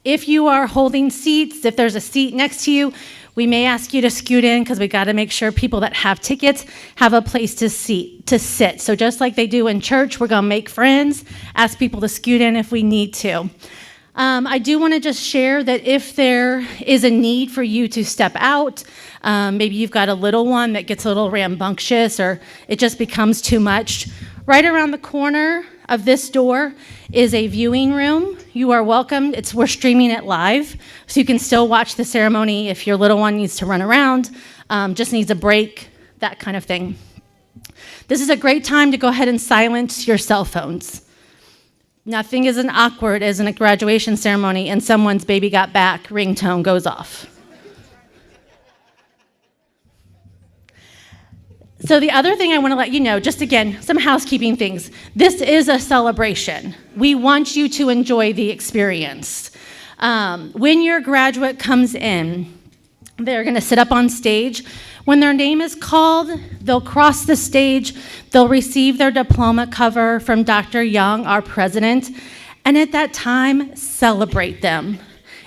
If you are holding seats, if there's a seat next to you, we may ask you to scoot in because we got to make sure people that have tickets have a place to sit. So just like they do in church, we're going to make friends, ask people to scoot in if we need to. I do want to just share that if there is a need for you to step out, maybe you've got a little one that gets a little rambunctious or it just becomes too much, right around the corner of this door is a viewing room. You are welcome. We're streaming it live, so you can still watch the ceremony if your little one needs to run around, just needs a break, that kind of thing. This is a great time to go ahead and silence your cell phones. Nothing is as awkward as in a graduation ceremony and someone's baby got back ringtone goes off. So the other thing I want to let you know, just again, some housekeeping things. This is a celebration. We want you to enjoy the experience. When your graduate comes in, they're going to sit up on stage. When their name is called, they'll cross the stage. They'll receive their diploma cover from Dr. Young, our president. And at that time, celebrate them.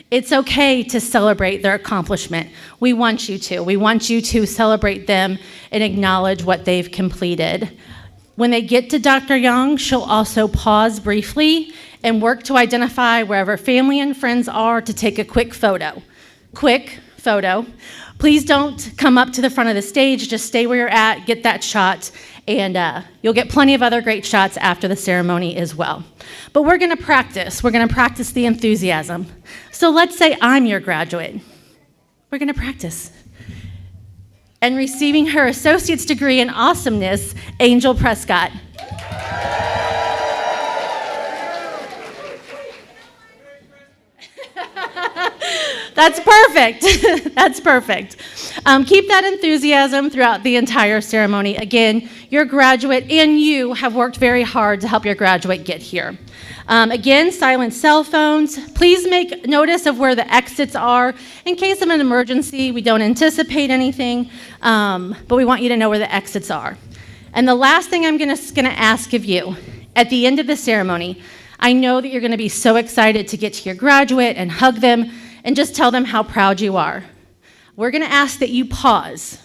It's okay to celebrate their accomplishment. We want you to. We want you to celebrate them and acknowledge what they've completed. When they get to Dr. Young, she'll also pause briefly and work to identify wherever family and friends are to take a quick photo. Quick photo. Please don't come up to the front of the stage. Just stay where you're at, get that shot, and you'll get plenty of other great shots after the ceremony as well. But we're going to practice. We're going to practice the enthusiasm. So let's say I'm your graduate. We're going to practice. And receiving her associate's degree in awesomeness, Angel Prescott. That's perfect. That's perfect. Keep that enthusiasm throughout the entire ceremony. Again, your graduate and you have worked very hard to help your graduate get here. Again, silence cell phones. Please make notice of where the exits are. In case of an emergency, we don't anticipate anything, but we want you to know where the exits are. And the last thing I'm going to ask of you, at the end of the ceremony, I know that you're going to be so excited to get to your graduate and hug them and just tell them how proud you are. We're going to ask that you pause.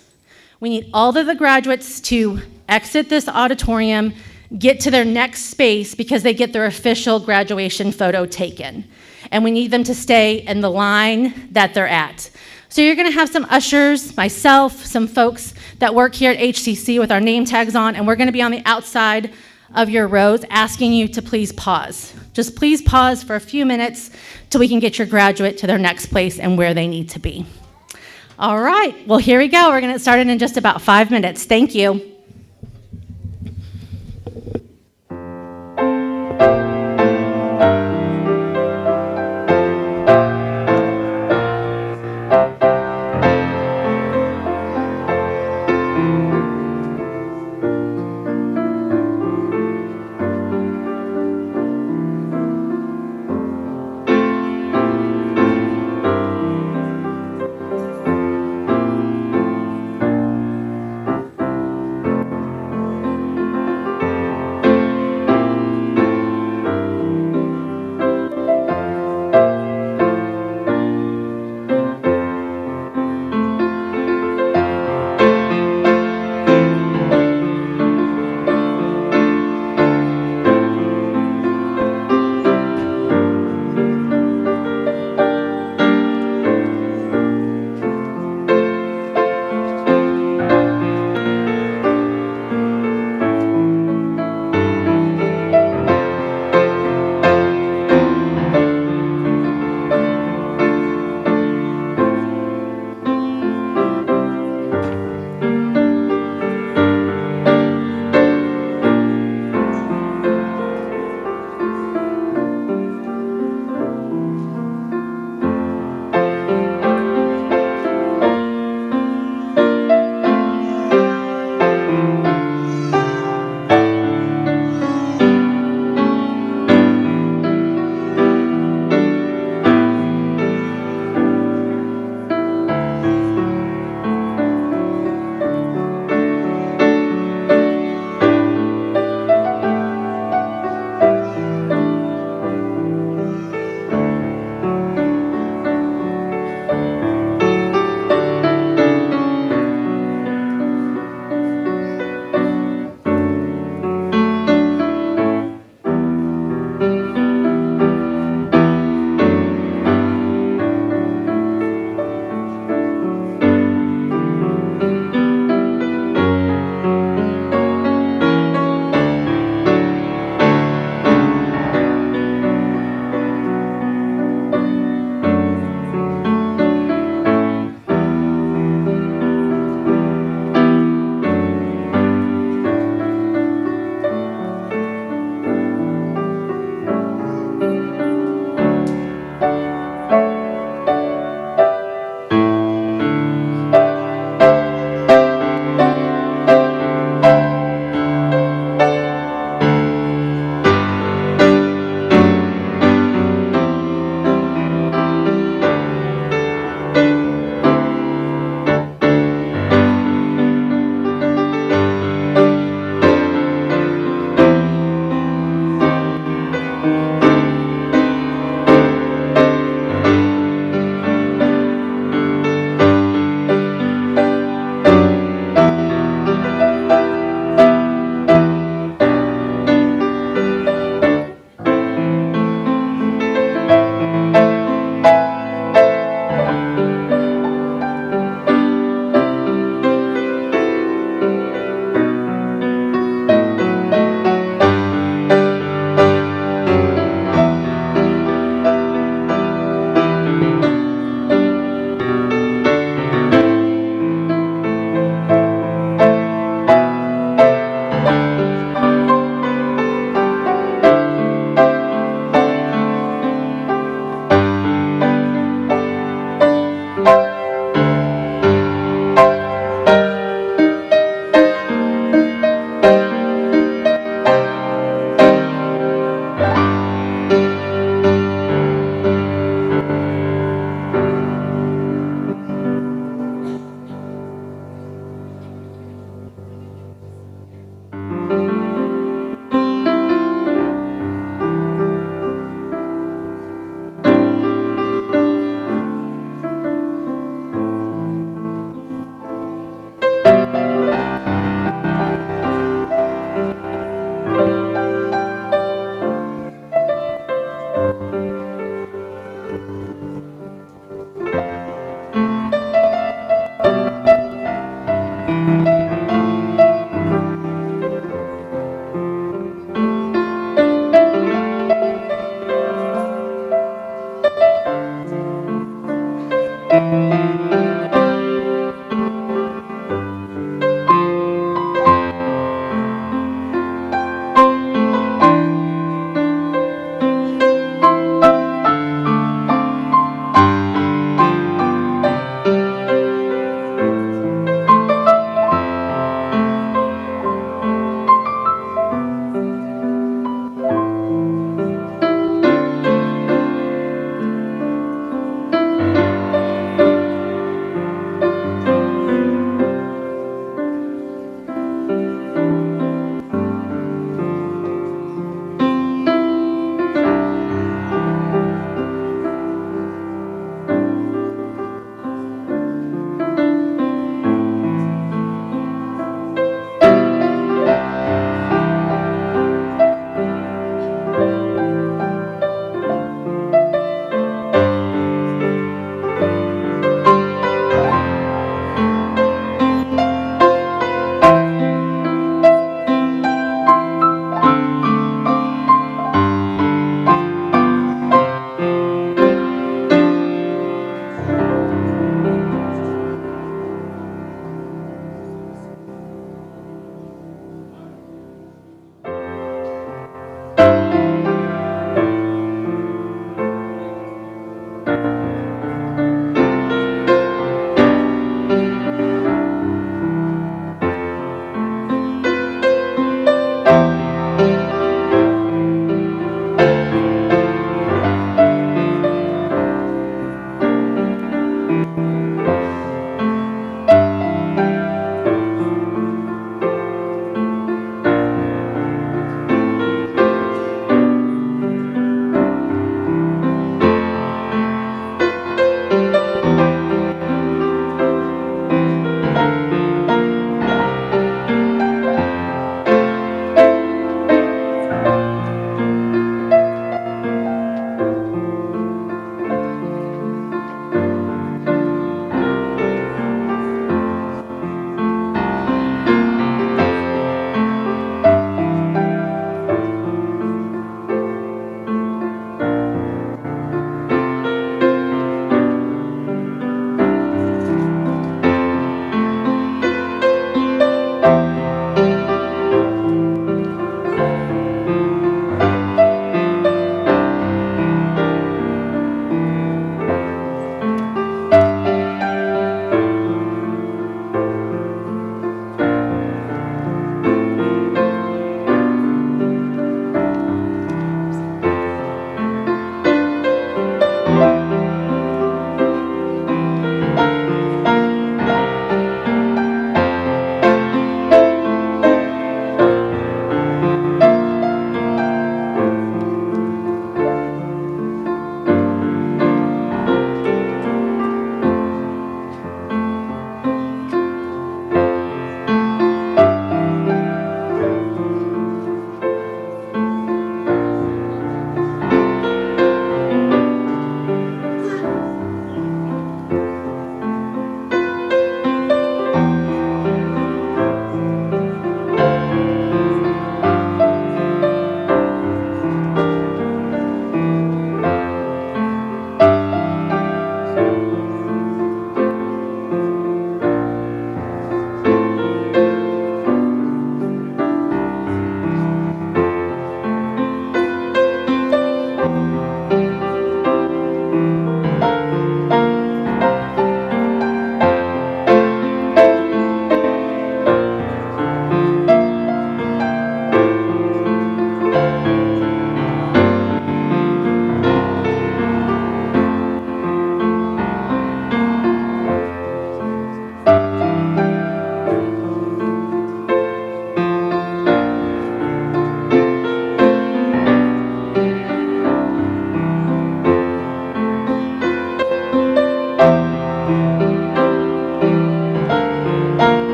We need all of the graduates to exit this auditorium, get to their next space because they get their official graduation photo taken. And we need them to stay in the line that they're at. So you're going to have some ushers, myself, some folks that work here at HCC with our name tags on, and we're going to be on the outside of your rows asking you to please pause. Just please pause for a few minutes till we can get your graduate to their next place and where they need to be. All right, well, here we go. We're going to get started in just about 5 minutes. Thank you.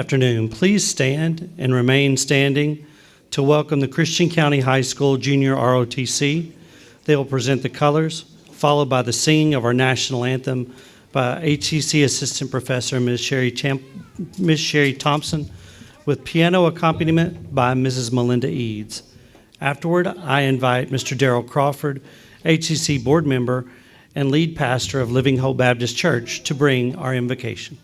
afternoon. Please stand and remain standing to welcome the Christian County High School Junior ROTC. They will present the colors, followed by the singing of our national anthem by HCC Assistant Professor Ms. Sherry Thompson, with piano accompaniment by Mrs. Melinda Eads. Afterward, I invite Mr. Darrell Crawford, HCC board member and lead pastor of Living Hope Baptist Church, to bring our invocation.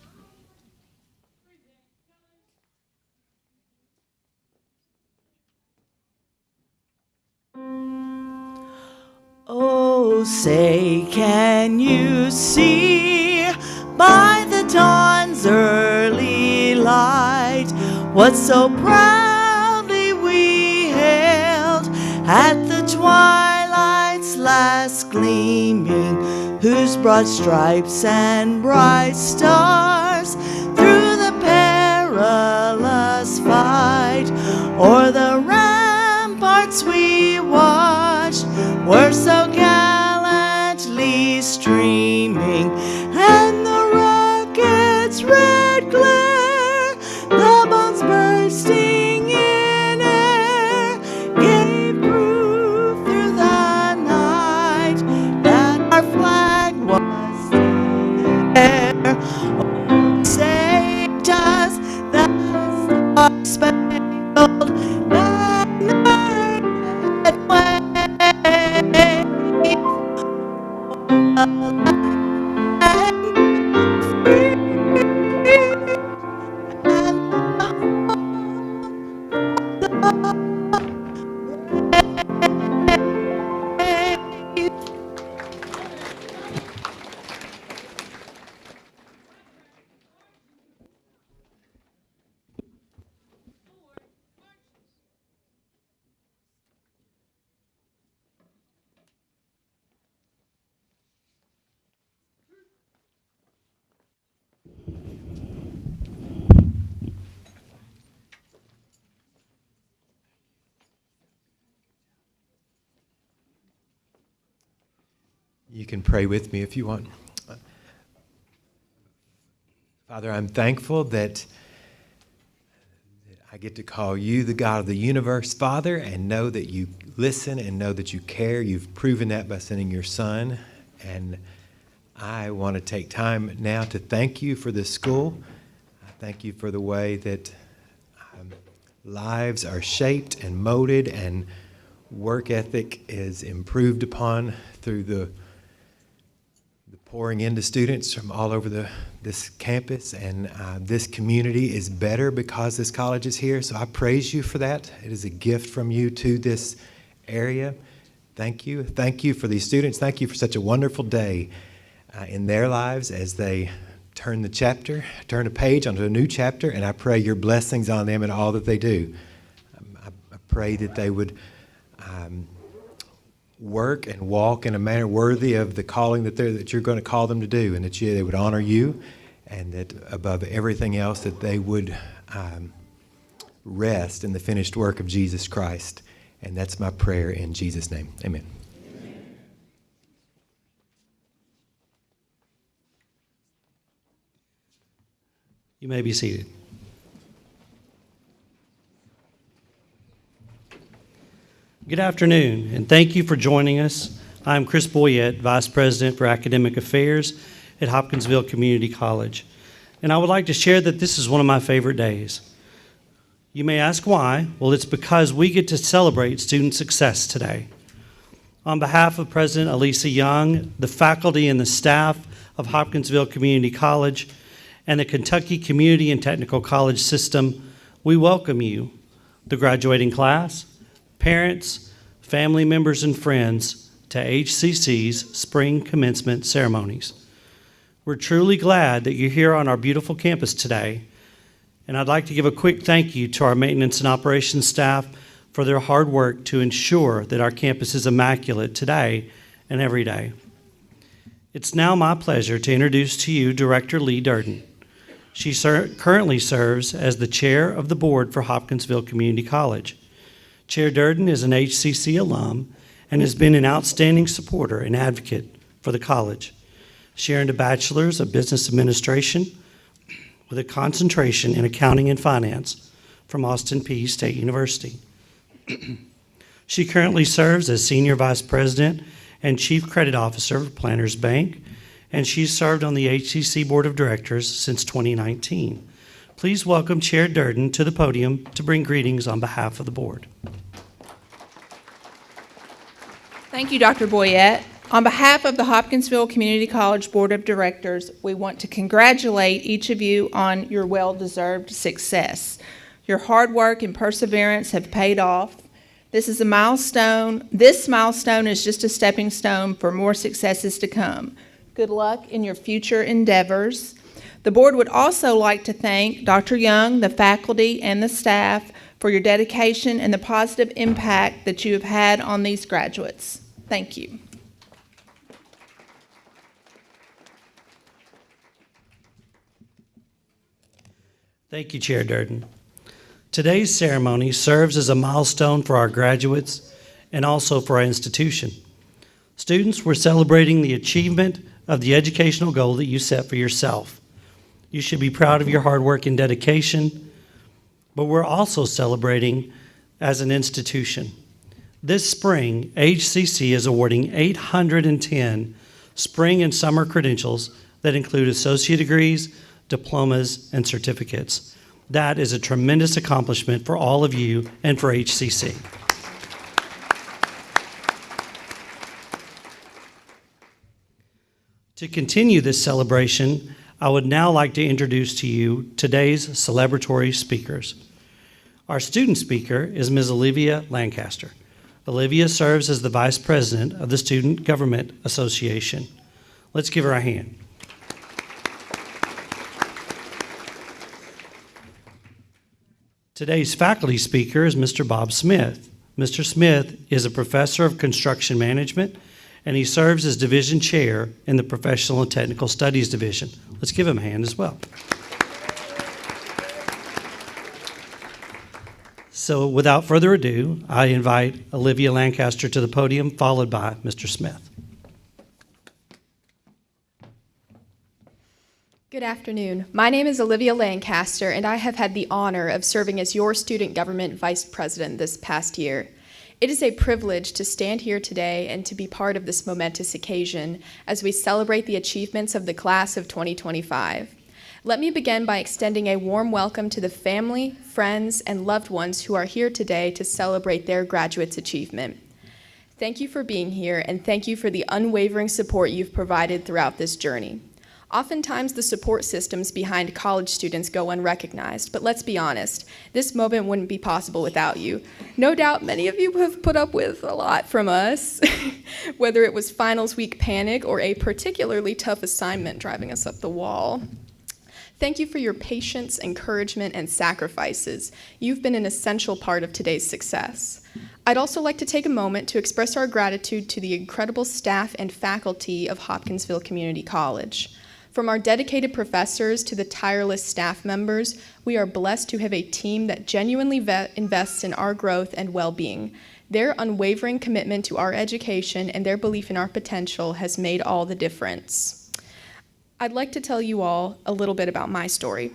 Oh, say, can you see by the dawn's early light what so proudly we hailed at the twilight's last gleaming, whose broad stripes and bright stars through the perilous fight o'er the ramparts we watched were so gallantly streaming, and the rocket's red glare, the bombs bursting in air, gave proof through the night that our flag was still there. Oh, saved us that star-spangled banner that waved. You can pray with me if you want. Father, I'm thankful that I get to call you the God of the universe, Father, and know that you listen and know that you care. You've proven that by sending your Son. And I want to take time now to thank you for this school. I thank you for the way that lives are shaped and molded and work ethic is improved upon through the pouring into students from all over this campus, and this community is better because this college is here. So I praise you for that. It is a gift from you to this area. Thank you. Thank you for these students. Thank you for such a wonderful day in their lives as they turn a page onto a new chapter, and I pray your blessings on them and all that they do. I pray that they would work and walk in a manner worthy of the calling that you're going to call them to do, and that they would honor you, and that above everything else that they would rest in the finished work of Jesus Christ. And that's my prayer in Jesus' name. Amen. You may be seated. Good afternoon, and thank you for joining us. I'm Chris Boyette, Vice President for Academic Affairs at Hopkinsville Community College, and I would like to share that this is one of my favorite days. You may ask why. Well, it's because we get to celebrate student success today. On behalf of President Elisa Young, the faculty and the staff of Hopkinsville Community College, and the Kentucky Community and Technical College system, we welcome you, the graduating class, parents, family members, and friends to HCC's spring commencement ceremonies. We're truly glad that you're here on our beautiful campus today, and I'd like to give a quick thank you to our maintenance and operations staff for their hard work to ensure that our campus is immaculate today and every day. It's now my pleasure to introduce to you Director Lee Durden. She currently serves as the chair of the board for Hopkinsville Community College. Chair Durden is an HCC alum and has been an outstanding supporter and advocate for the college. She earned a bachelor's of business administration with a concentration in accounting and finance from Austin Peay State University. She currently serves as Senior Vice President and Chief Credit Officer for Planners Bank, and she's served on the HCC Board of Directors since 2019. Please welcome Chair Durden to the podium to bring greetings on behalf of the board. Thank you, Dr. Boyette. On behalf of the Hopkinsville Community College Board of Directors, we want to congratulate each of you on your well-deserved success. Your hard work and perseverance have paid off. This is a milestone. This milestone is just a stepping stone for more successes to come. Good luck in your future endeavors. The board would also like to thank Dr. Young, the faculty, and the staff for your dedication and the positive impact that you have had on these graduates. Thank you. Thank you, Chair Durden. Today's ceremony serves as a milestone for our graduates and also for our institution. Students, we're celebrating the achievement of the educational goal that you set for yourself. You should be proud of your hard work and dedication, but we're also celebrating as an institution. This spring, HCC is awarding 810 spring and summer credentials that include associate degrees, diplomas, and certificates. That is a tremendous accomplishment for all of you and for HCC. To continue this celebration, I would now like to introduce to you today's celebratory speakers. Our student speaker is Ms. Olivia Lancaster. Olivia serves as the Vice President of the Student Government Association. Let's give her a hand. Today's faculty speaker is Mr. Bob Smith. Mr. Smith is a professor of construction management, and he serves as division chair in the Professional and Technical Studies Division. Let's give him a hand as well. So without further ado, I invite Olivia Lancaster to the podium, followed by Mr. Smith. Good afternoon. My name is Olivia Lancaster, and I have had the honor of serving as your Student Government Vice President this past year. It is a privilege to stand here today and to be part of this momentous occasion as we celebrate the achievements of the class of 2025. Let me begin by extending a warm welcome to the family, friends, and loved ones who are here today to celebrate their graduates' achievement. Thank you for being here, and thank you for the unwavering support you've provided throughout this journey. Oftentimes, the support systems behind college students go unrecognized, but let's be honest, this moment wouldn't be possible without you. No doubt many of you have put up with a lot from us, whether it was finals week panic or a particularly tough assignment driving us up the wall. Thank you for your patience, encouragement, and sacrifices. You've been an essential part of today's success. I'd also like to take a moment to express our gratitude to the incredible staff and faculty of Hopkinsville Community College. From our dedicated professors to the tireless staff members, we are blessed to have a team that genuinely invests in our growth and well-being. Their unwavering commitment to our education and their belief in our potential has made all the difference. I'd like to tell you all a little bit about my story.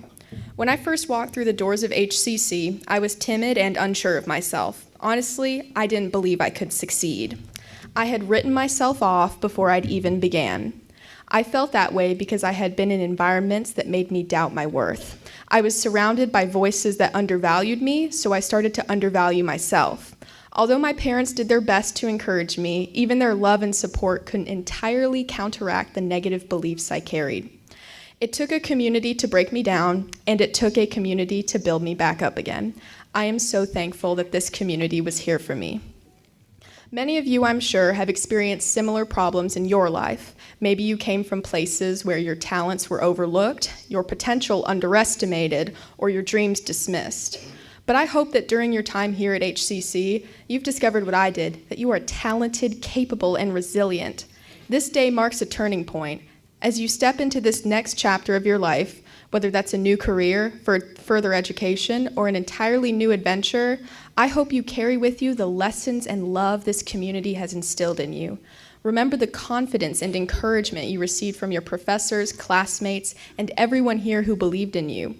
When I first walked through the doors of HCC, I was timid and unsure of myself. Honestly, I didn't believe I could succeed. I had written myself off before I'd even began. I felt that way because I had been in environments that made me doubt my worth. I was surrounded by voices that undervalued me, so I started to undervalue myself. Although my parents did their best to encourage me, even their love and support couldn't entirely counteract the negative beliefs I carried. It took a community to break me down, and it took a community to build me back up again. I am so thankful that this community was here for me. Many of you, I'm sure, have experienced similar problems in your life. Maybe you came from places where your talents were overlooked, your potential underestimated, or your dreams dismissed. But I hope that during your time here at HCC, you've discovered what I did, that you are talented, capable, and resilient. This day marks a turning point. As you step into this next chapter of your life, whether that's a new career, for further education, or an entirely new adventure, I hope you carry with you the lessons and love this community has instilled in you. Remember the confidence and encouragement you received from your professors, classmates, and everyone here who believed in you.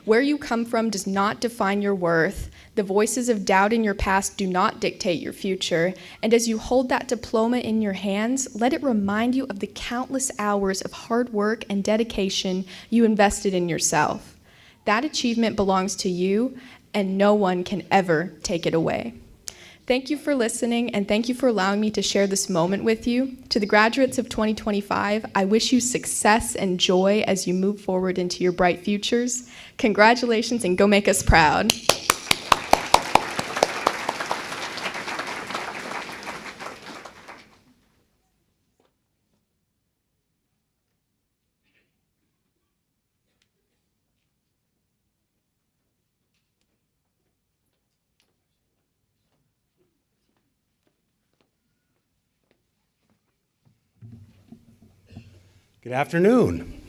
Where you come from does not define your worth. The voices of doubt in your past do not dictate your future. And as you hold that diploma in your hands, let it remind you of the countless hours of hard work and dedication you invested in yourself. That achievement belongs to you, and no one can ever take it away. Thank you for listening, and thank you for allowing me to share this moment with you. To the graduates of 2025, I wish you success and joy as you move forward into your bright futures. Congratulations, and go make us proud. Good afternoon.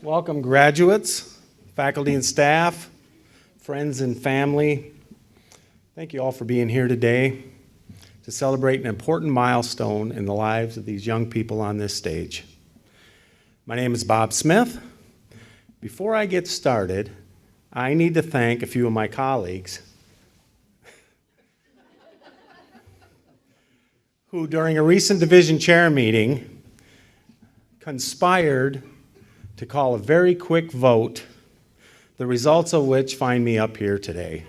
Welcome, graduates, faculty and staff, friends and family. Thank you all for being here today to celebrate an important milestone in the lives of these young people on this stage. My name is Bob Smith. Before I get started, I need to thank a few of my colleagues who, during a recent division chair meeting, conspired to call a very quick vote, the results of which find me up here today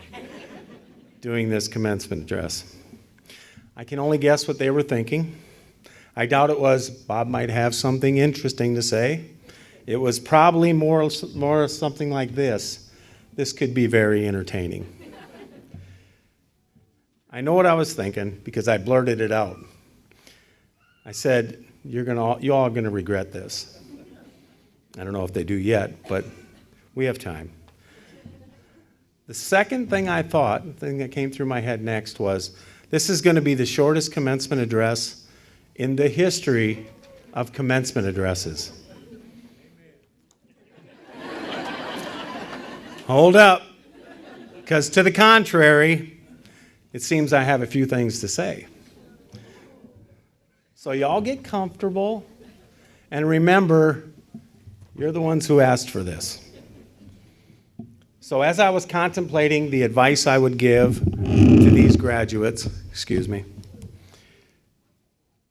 doing this commencement address. I can only guess what they were thinking. I doubt it was, Bob might have something interesting to say. It was probably more something like this. This could be very entertaining. I know what I was thinking because I blurted it out. I said, you all are going to regret this. I don't know if they do yet, but we have time. The second thing I thought, the thing that came through my head next was, this is going to be the shortest commencement address in the history of commencement addresses. Hold up, because to the contrary, it seems I have a few things to say. So y'all get comfortable, and remember, you're the ones who asked for this. So as I was contemplating the advice I would give to these graduates,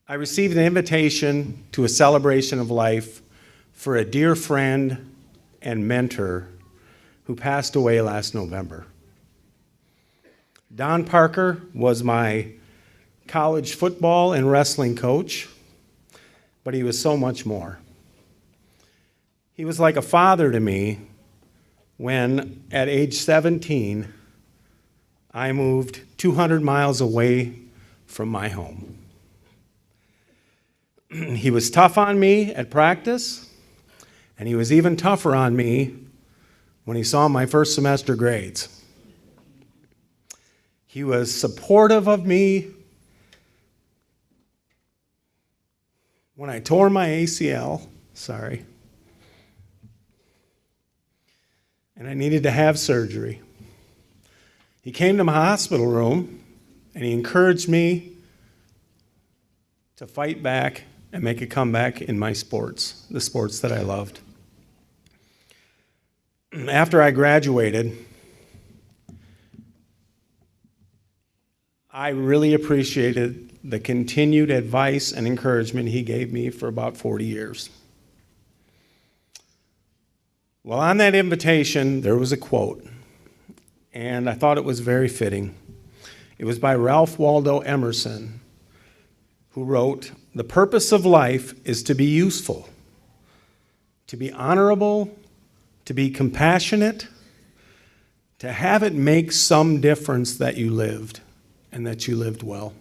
I received an invitation to a celebration of life for a dear friend and mentor who passed away last November. Don Parker was my college football and wrestling coach, but he was so much more. He was like a father to me when, at age 17, I moved 200 miles away from my home. He was tough on me at practice, and he was even tougher on me when he saw my first semester grades. He was supportive of me when I tore my ACL, and I needed to have surgery. He came to my hospital room and he encouraged me to fight back and make a comeback in my sports, the sports that I loved. After I graduated, I really appreciated the continued advice and encouragement he gave me for about 40 years. Well, on that invitation, there was a quote, and I thought it was very fitting. It was by Ralph Waldo Emerson, who wrote, "The purpose of life is to be useful, to be honorable, to be compassionate, to have it make some difference that you lived, and that you lived well."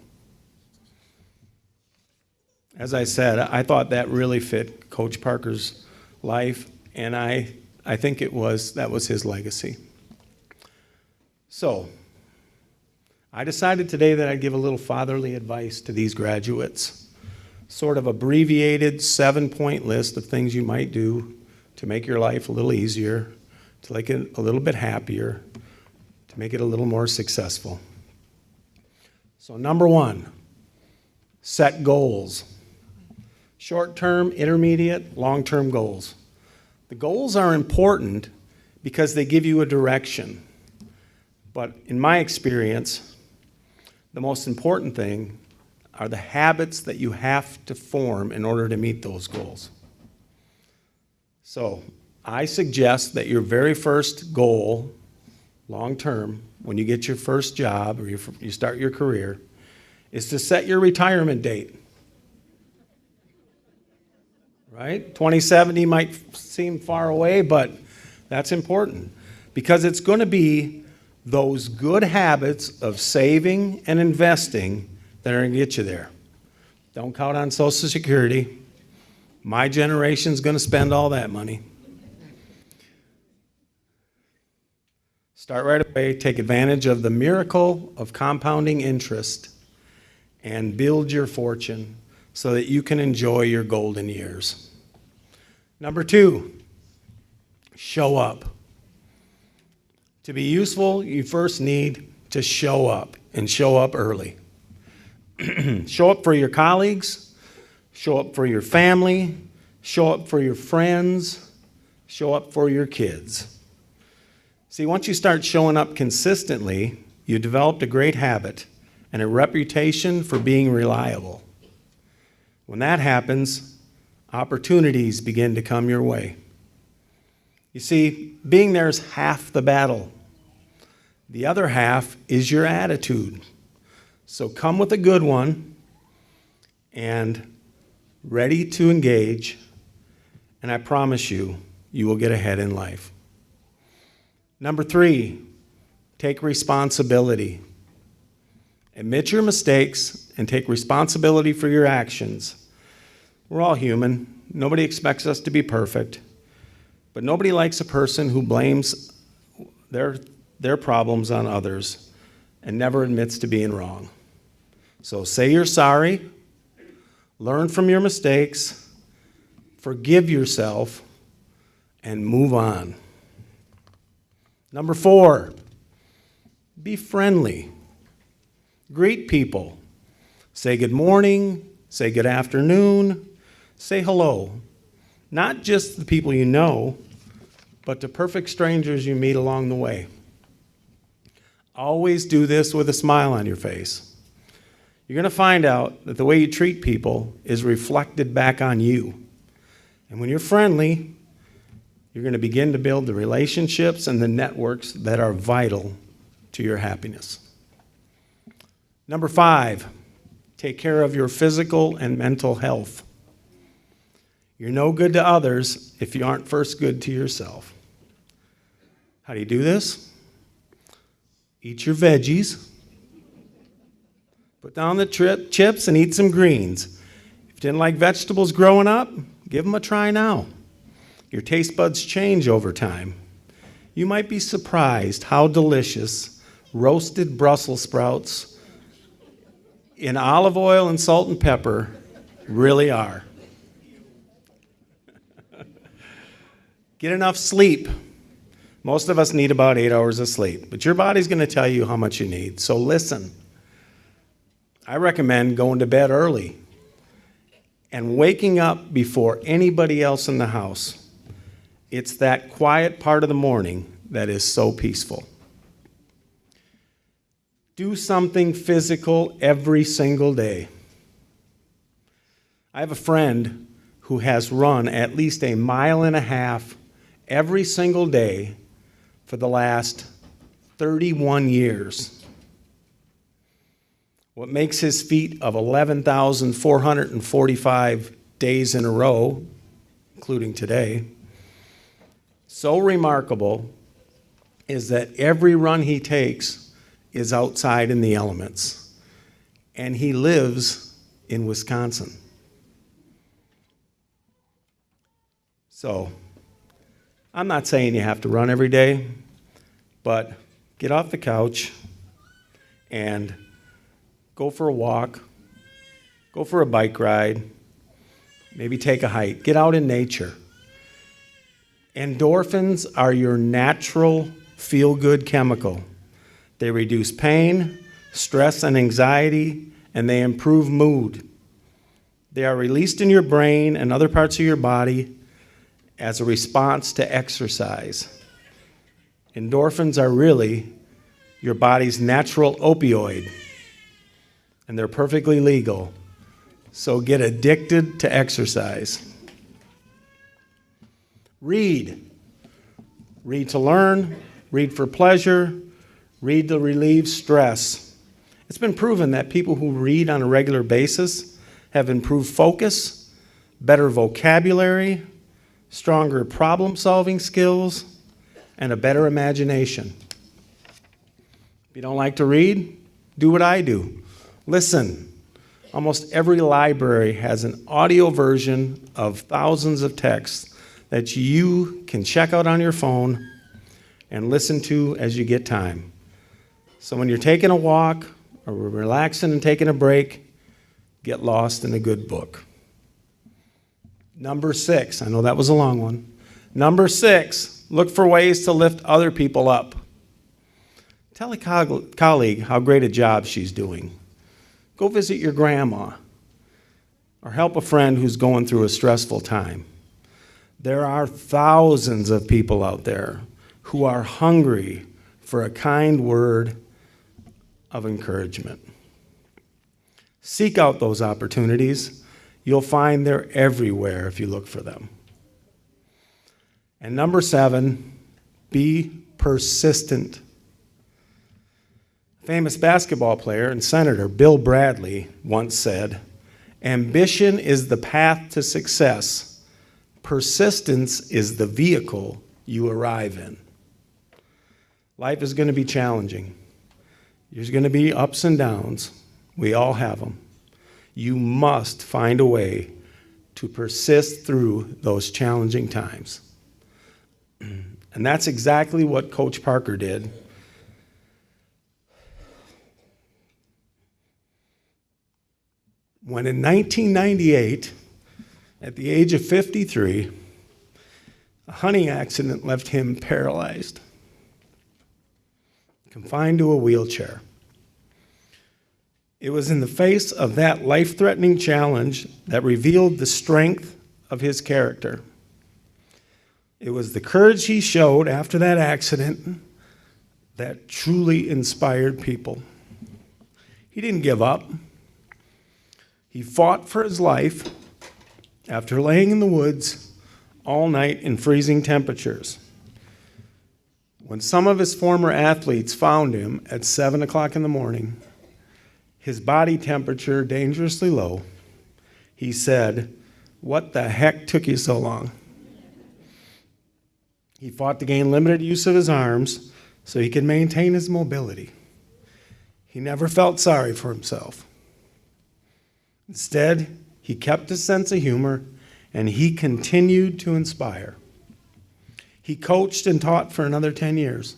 As I said, I thought that really fit Coach Parker's life, and I think that was his legacy. So, I decided today that I'd give a little fatherly advice to these graduates, sort of abbreviated 7-point list of things you might do to make your life a little easier, to make it a little bit happier, to make it a little more successful. So number 1, Set goals. Short-term, intermediate, long-term goals. The goals are important because they give you a direction. But in my experience, the most important thing are the habits that you have to form in order to meet those goals. So I suggest that your very first goal, long-term, when you get your first job or you start your career, is to set your retirement date. Right? 2070 might seem far away, but that's important because it's going to be those good habits of saving and investing that are going to get you there. Don't count on Social Security. My generation's going to spend all that money. Start right away. Take advantage of the miracle of compounding interest and build your fortune so that you can enjoy your golden years. Number 2, show up. To be useful, you first need to show up, and show up early. Show up for your colleagues, show up for your family, show up for your friends, show up for your kids. See, once you start showing up consistently, you developed a great habit and a reputation for being reliable. When that happens, opportunities begin to come your way. You see, being there is half the battle. The other half is your attitude. So come with a good one and ready to engage, and I promise you, you will get ahead in life. Number 3, take responsibility. Admit your mistakes and take responsibility for your actions. We're all human. Nobody expects us to be perfect. But nobody likes a person who blames their problems on others and never admits to being wrong. So say you're sorry, learn from your mistakes, forgive yourself, and move on. Number 4, be friendly. Greet people. Say good morning, say good afternoon, say hello. Not just the people you know, but to perfect strangers you meet along the way. Always do this with a smile on your face. You're going to find out that the way you treat people is reflected back on you. And when you're friendly, you're going to begin to build the relationships and the networks that are vital to your happiness. Number 5, take care of your physical and mental health. You're no good to others if you aren't first good to yourself. How do you do this? Eat your veggies. Put down the chips and eat some greens. If you didn't like vegetables growing up, give them a try now. Your taste buds change over time. You might be surprised how delicious roasted Brussels sprouts in olive oil and salt and pepper really are. Get enough sleep. Most of us need about 8 hours of sleep, but your body's going to tell you how much you need, so listen. I recommend going to bed early and waking up before anybody else in the house. It's that quiet part of the morning that is so peaceful. Do something physical every single day. I have a friend who has run at least 1.5 miles every single day for the last 31 years. What makes his feat of 11,445 days in a row, including today, so remarkable is that every run he takes is outside in the elements. And he lives in Wisconsin. So, I'm not saying you have to run every day, but get off the couch and go for a walk, go for a bike ride, maybe take a hike, get out in nature. Endorphins are your natural feel-good chemical. They reduce pain, stress, and anxiety, and they improve mood. They are released in your brain and other parts of your body as a response to exercise. Endorphins are really your body's natural opioid, and they're perfectly legal. So get addicted to exercise. Read. Read to learn, read for pleasure, read to relieve stress. It's been proven that people who read on a regular basis have improved focus, better vocabulary, stronger problem-solving skills, and a better imagination. If you don't like to read, do what I do. Listen. Almost every library has an audio version of thousands of texts that you can check out on your phone and listen to as you get time. So when you're taking a walk or relaxing and taking a break, get lost in a good book. Number 6, I know that was a long one. Number 6, look for ways to lift other people up. Tell a colleague how great a job she's doing. Go visit your grandma or help a friend who's going through a stressful time. There are thousands of people out there who are hungry for a kind word of encouragement. Seek out those opportunities. You'll find they're everywhere if you look for them. And number 7, be persistent. Famous basketball player and senator Bill Bradley once said, "Ambition is the path to success. Persistence is the vehicle you arrive in." Life is going to be challenging. There's going to be ups and downs. We all have them. You must find a way to persist through those challenging times. And that's exactly what Coach Parker did. When in 1998, at the age of 53, a hunting accident left him paralyzed, confined to a wheelchair. It was in the face of that life-threatening challenge that revealed the strength of his character. It was the courage he showed after that accident that truly inspired people. He didn't give up. He fought for his life after laying in the woods all night in freezing temperatures. When some of his former athletes found him at 7 o'clock in the morning, his body temperature dangerously low, he said, "What the heck took you so long?" He fought to gain limited use of his arms so he could maintain his mobility. He never felt sorry for himself. Instead, he kept his sense of humor and he continued to inspire. He coached and taught for another 10 years.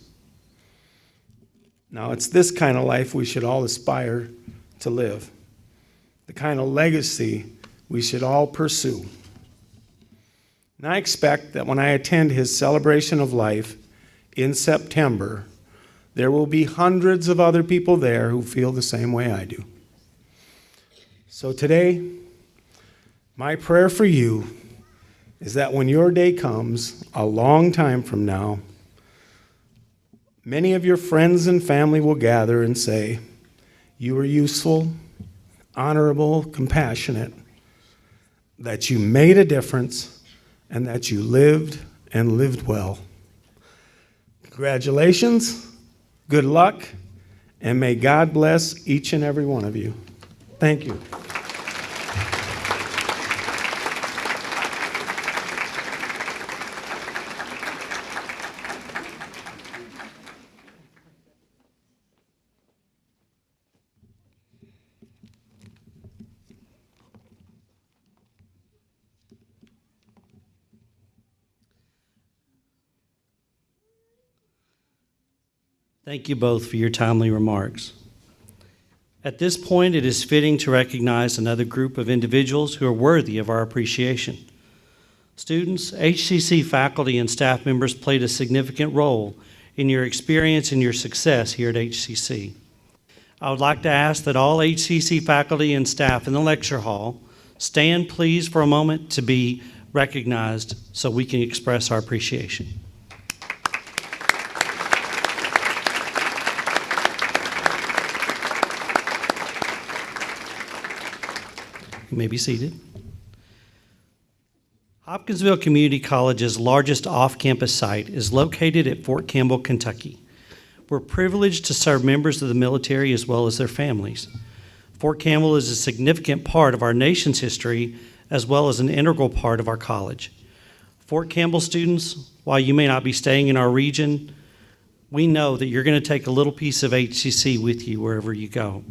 Now, it's this kind of life we should all aspire to live, the kind of legacy we should all pursue. And I expect that when I attend his celebration of life in September, there will be hundreds of other people there who feel the same way I do. So today, my prayer for you is that when your day comes, a long time from now, many of your friends and family will gather and say, "You were useful, honorable, compassionate, that you made a difference, and that you lived and lived well." Congratulations, good luck, and may God bless each and every one of you. Thank you. Thank you both for your timely remarks. At this point, it is fitting to recognize another group of individuals who are worthy of our appreciation. Students, HCC faculty and staff members played a significant role in your experience and your success here at HCC. I would like to ask that all HCC faculty and staff in the lecture hall Stand, please, for a moment to be recognized so we can express our appreciation. You may be seated. Hopkinsville Community College's largest off-campus site is located at Fort Campbell, Kentucky. We're privileged to serve members of the military as well as their families. Fort Campbell is a significant part of our nation's history as well as an integral part of our college. Fort Campbell students, while you may not be staying in our region, we know that you're going to take a little piece of HCC with you wherever you go.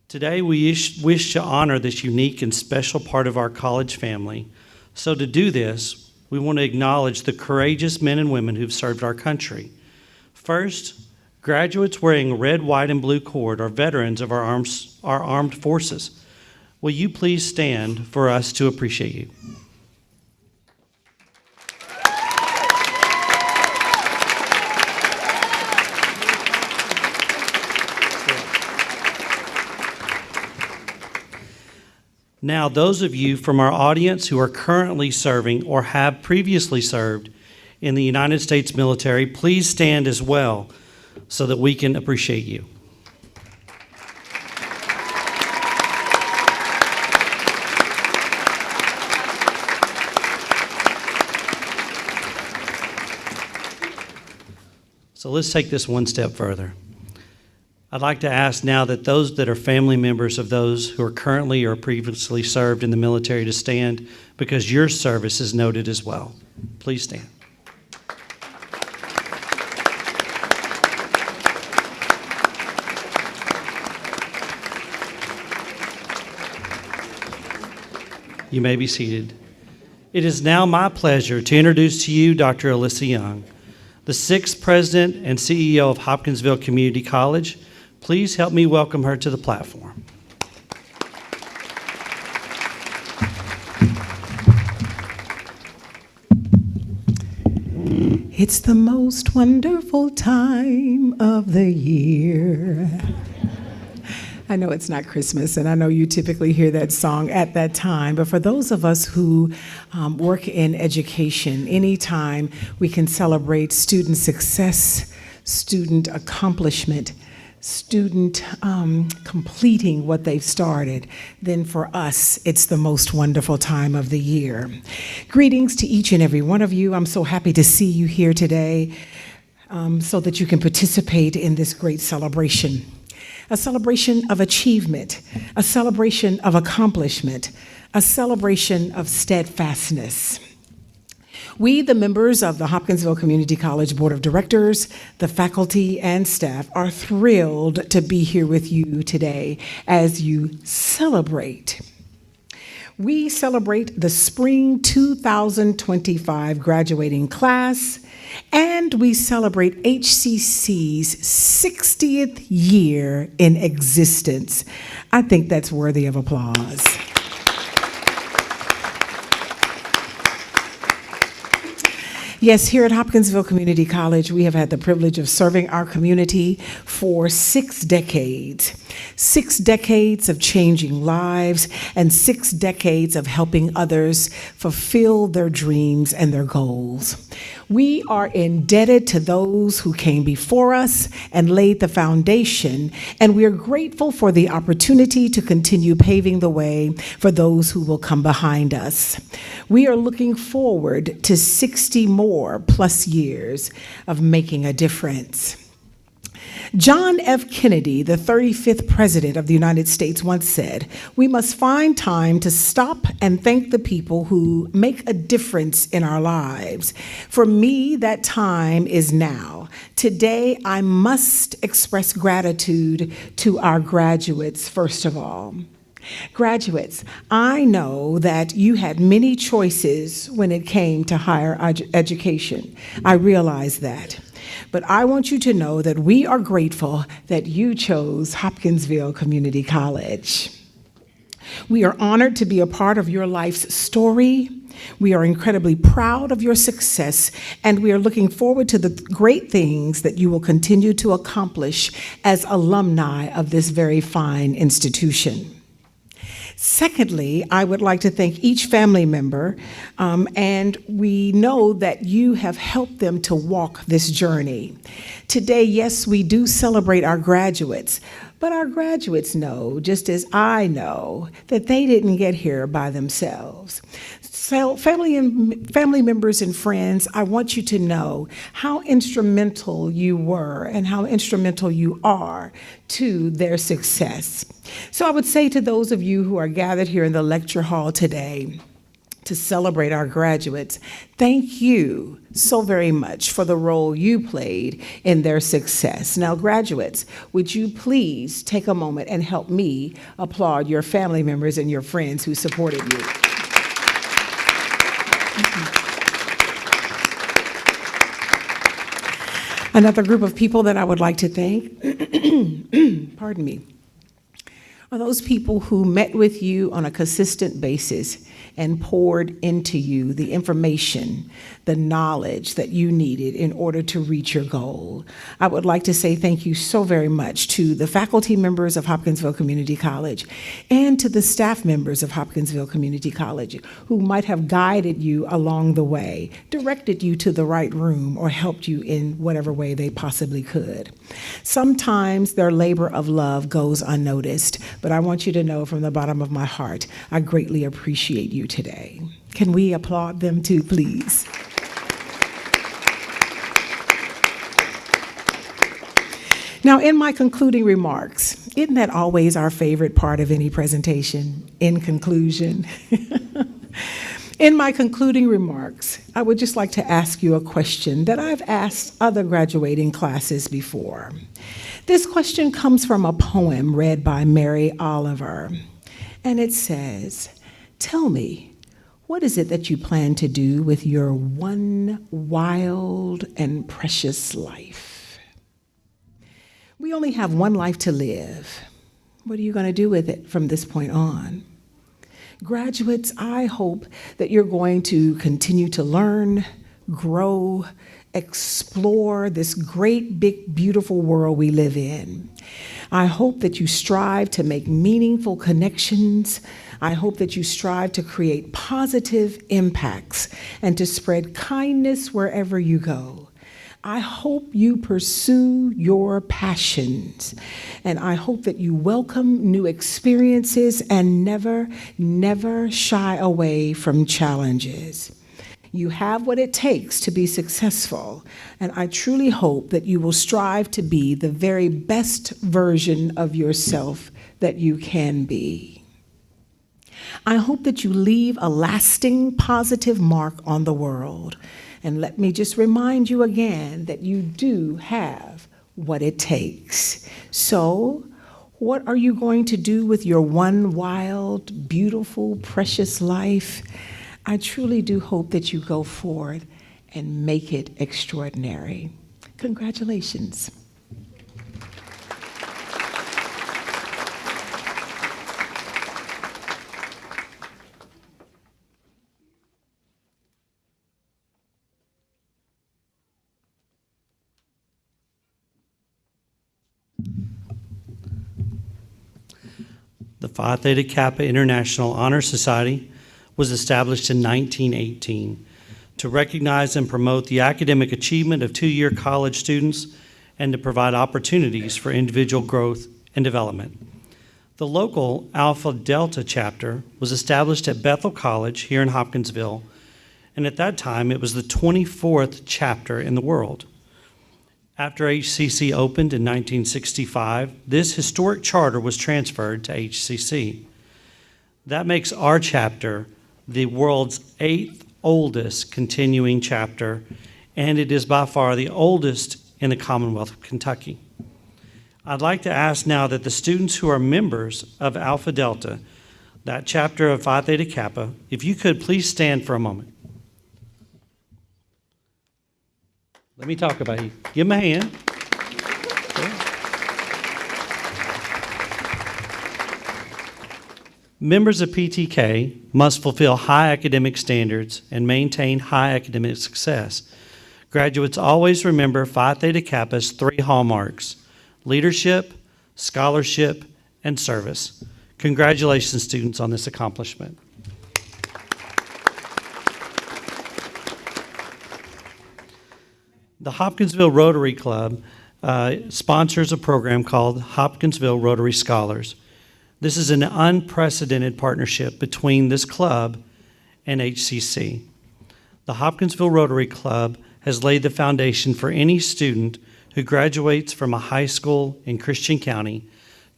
Today, we wish to honor this unique and special part of our college family. So to do this, we want to acknowledge the courageous men and women who've served our country. First, graduates wearing red, white, and blue cord are veterans of our armed forces. Will you please stand for us to appreciate you? Now, those of you from our audience who are currently serving or have previously served in the United States military, please stand as well so that we can appreciate you. So let's take this one step further. I'd like to ask now that those that are family members of those who are currently or previously served in the military to stand because your service is noted as well. Please stand. You may be seated. It is now my pleasure to introduce to you Dr. Alyssa Young, the 6th President and CEO of Hopkinsville Community College. Please help me welcome her to the platform. It's the most wonderful time of the year. I know it's not Christmas, and I know you typically hear that song at that time, but for those of us who work in education, anytime we can celebrate student success, student accomplishment, student completing what they've started, then for us, it's the most wonderful time of the year. Greetings to each and every one of you. I'm so happy to see you here today so that you can participate in this great celebration. A celebration of achievement, a celebration of accomplishment, a celebration of steadfastness. We, the members of the Hopkinsville Community College Board of Directors, the faculty and staff, are thrilled to be here with you today as you celebrate. We celebrate the spring 2025 graduating class, and we celebrate HCC's 60th year in existence. I think that's worthy of applause. Yes, here at Hopkinsville Community College, we have had the privilege of serving our community for 6 decades. 6 decades of changing lives and 6 decades of helping others fulfill their dreams and their goals. We are indebted to those who came before us and laid the foundation, and we are grateful for the opportunity to continue paving the way for those who will come behind us. We are looking forward to 60 more plus years of making a difference. John F. Kennedy, the 35th President of the United States, once said, "We must find time to stop and thank the people who make a difference in our lives." For me, that time is now. Today, I must express gratitude to our graduates, first of all. Graduates, I know that you had many choices when it came to higher education. I realize that. But I want you to know that we are grateful that you chose Hopkinsville Community College. We are honored to be a part of your life's story. We are incredibly proud of your success, and we are looking forward to the great things that you will continue to accomplish as alumni of this very fine institution. Secondly, I would like to thank each family member, and we know that you have helped them to walk this journey. Today, yes, we do celebrate our graduates, but our graduates know, just as I know, that they didn't get here by themselves. So family members and friends, I want you to know how instrumental you were and how instrumental you are to their success. So I would say to those of you who are gathered here in the lecture hall today to celebrate our graduates, thank you so very much for the role you played in their success. Now, graduates, would you please take a moment and help me applaud your family members and your friends who supported you. Another group of people that I would like to thank, pardon me, are those people who met with you on a consistent basis and poured into you the information, the knowledge that you needed in order to reach your goal. I would like to say thank you so very much to the faculty members of Hopkinsville Community College and to the staff members of Hopkinsville Community College who might have guided you along the way, directed you to the right room, or helped you in whatever way they possibly could. Sometimes their labor of love goes unnoticed, but I want you to know from the bottom of my heart, I greatly appreciate you today. Can we applaud them too, please? Now, in my concluding remarks, isn't that always our favorite part of any presentation? In conclusion. In my concluding remarks, I would just like to ask you a question that I've asked other graduating classes before. This question comes from a poem read by Mary Oliver, and it says, "Tell me, what is it that you plan to do with your one wild and precious life?" We only have one life to live. What are you going to do with it from this point on? Graduates, I hope that you're going to continue to learn, grow, explore this great, big, beautiful world we live in. I hope that you strive to make meaningful connections. I hope that you strive to create positive impacts and to spread kindness wherever you go. I hope you pursue your passions, and I hope that you welcome new experiences and never, never shy away from challenges. You have what it takes to be successful, and I truly hope that you will strive to be the very best version of yourself that you can be. I hope that you leave a lasting positive mark on the world. And let me just remind you again that you do have what it takes. So, what are you going to do with your one wild, beautiful, precious life? I truly do hope that you go forward and make it extraordinary. Congratulations. The Phi Theta Kappa International Honor Society was established in 1918 to recognize and promote the academic achievement of two-year college students and to provide opportunities for individual growth and development. The local Alpha Delta chapter was established at Bethel College here in Hopkinsville, and at that time it was the 24th chapter in the world. After HCC opened in 1965, this historic charter was transferred to HCC. That makes our chapter the world's 8th oldest continuing chapter, and it is by far the oldest in the Commonwealth of Kentucky. I'd like to ask now that the students who are members of Alpha Delta, that chapter of Phi Theta Kappa, if you could please stand for a moment. Let me talk about you. Give them a hand. Members of PTK must fulfill high academic standards and maintain high academic success. Graduates always remember Phi Theta Kappa's 3 hallmarks: leadership, scholarship, and service. Congratulations, students, on this accomplishment. The Hopkinsville Rotary Club sponsors a program called Hopkinsville Rotary Scholars. This is an unprecedented partnership between this club and HCC. The Hopkinsville Rotary Club has laid the foundation for any student who graduates from a high school in Christian County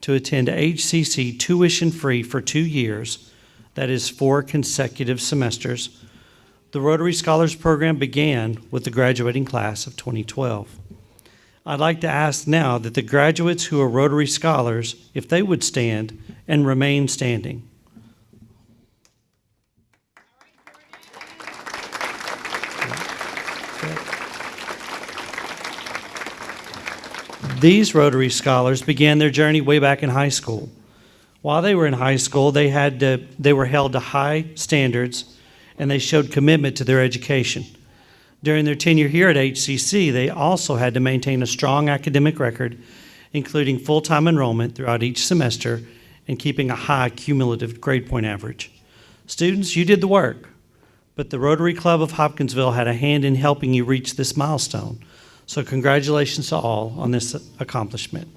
to attend HCC tuition-free for 2 years, that is 4 consecutive semesters. The Rotary Scholars Program began with the graduating class of 2012. I'd like to ask now that the graduates who are Rotary Scholars, if they would stand and remain standing. These Rotary Scholars began their journey way back in high school. While they were in high school, they were held to high standards and they showed commitment to their education. During their tenure here at HCC, they also had to maintain a strong academic record, including full-time enrollment throughout each semester and keeping a high cumulative grade point average. Students, you did the work, but the Rotary Club of Hopkinsville had a hand in helping you reach this milestone. So congratulations to all on this accomplishment.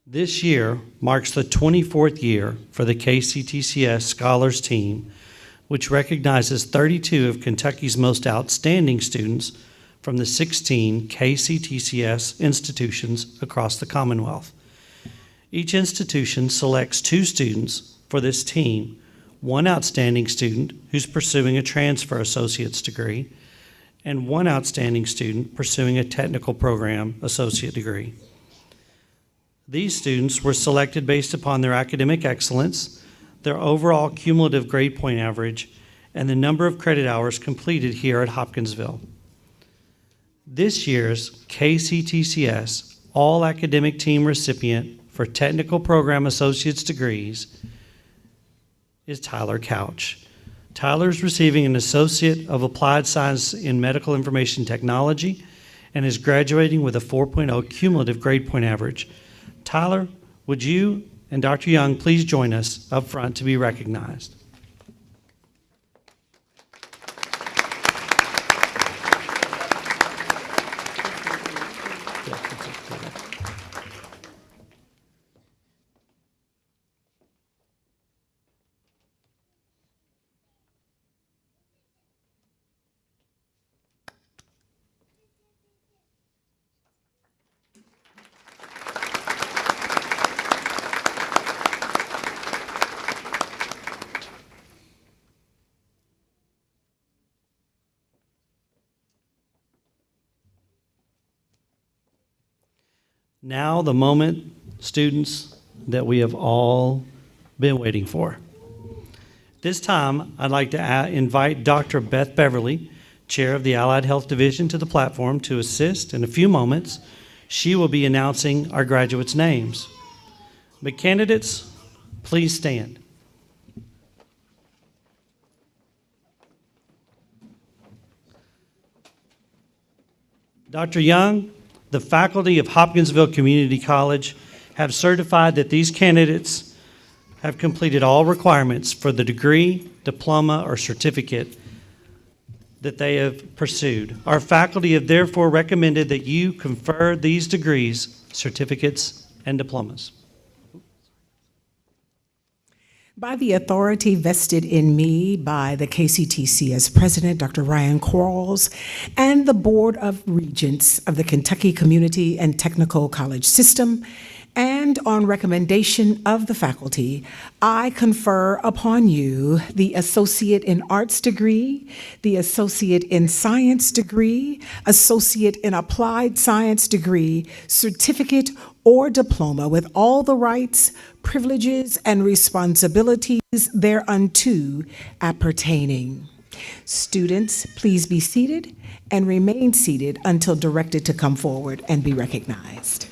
This year marks the 24th year for the KCTCS Scholars Team, which recognizes 32 of Kentucky's most outstanding students from the 16 KCTCS institutions across the Commonwealth. Each institution selects 2 students for this team, 1 outstanding student who's pursuing a transfer associate's degree, and 1 outstanding student pursuing a technical program associate degree. These students were selected based upon their academic excellence, their overall cumulative grade point average, and the number of credit hours completed here at Hopkinsville. This year's KCTCS All Academic Team recipient for technical program associate's degrees is Tyler Couch. Tyler is receiving an Associate of Applied Science in Medical Information Technology and is graduating with a 4.0 cumulative grade point average. Tyler, would you and Dr. Young please join us up front to be recognized? Now the moment, students, that we have all been waiting for. This time, I'd like to invite Dr. Beth Beverly, Chair of the Allied Health Division, to the platform to assist. In a few moments, she will be announcing our graduates' names. But candidates, please stand. Dr. Young, the faculty of Hopkinsville Community College have certified that these candidates have completed all requirements for the degree, diploma, or certificate that they have pursued. Our faculty have therefore recommended that you confer these degrees, certificates, and diplomas. By the authority vested in me by the KCTCS President, Dr. Ryan Quarles, and the Board of Regents of the Kentucky Community and Technical College System, and on recommendation of the faculty, I confer upon you the Associate in Arts degree, the Associate in Science degree, Associate in Applied Science degree, certificate or diploma with all the rights, privileges, and responsibilities thereunto appertaining. Students, please be seated and remain seated until directed to come forward and be recognized.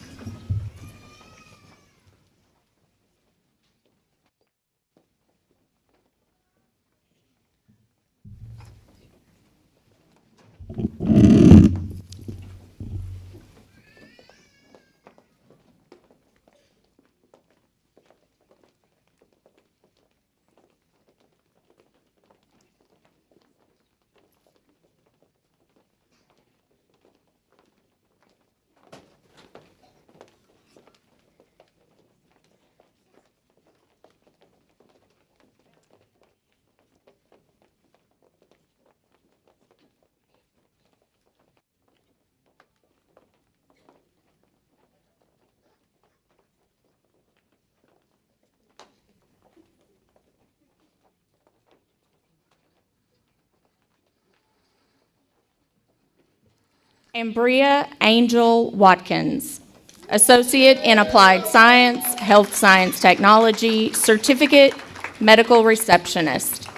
Ambria Angel Watkins, Associate in Applied Science, Health Science Technology, Certificate, Medical Receptionist.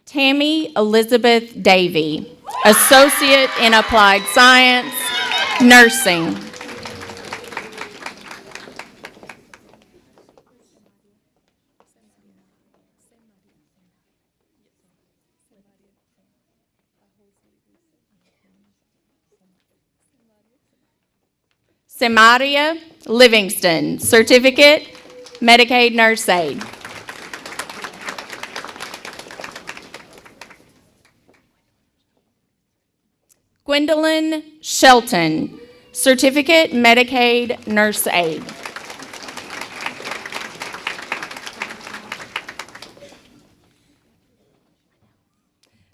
Tammy Elizabeth Davey, Associate in Applied Science, Nursing. Samaria Livingston, Certificate, Medicaid Nurse Aide. Gwendolyn Shelton, Certificate, Medicaid Nurse Aide.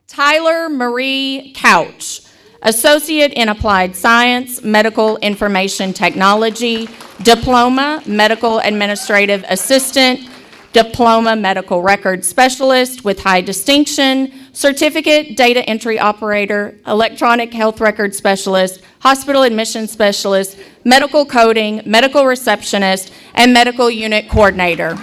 Tyler Marie Couch, Associate in Applied Science, Medical Information Technology, Diploma, Medical Administrative Assistant, Diploma Medical Record Specialist with high distinction, Certificate, Data Entry Operator, Electronic Health Record Specialist, Hospital Admission Specialist, Medical Coding, Medical Receptionist, and Medical Unit Coordinator.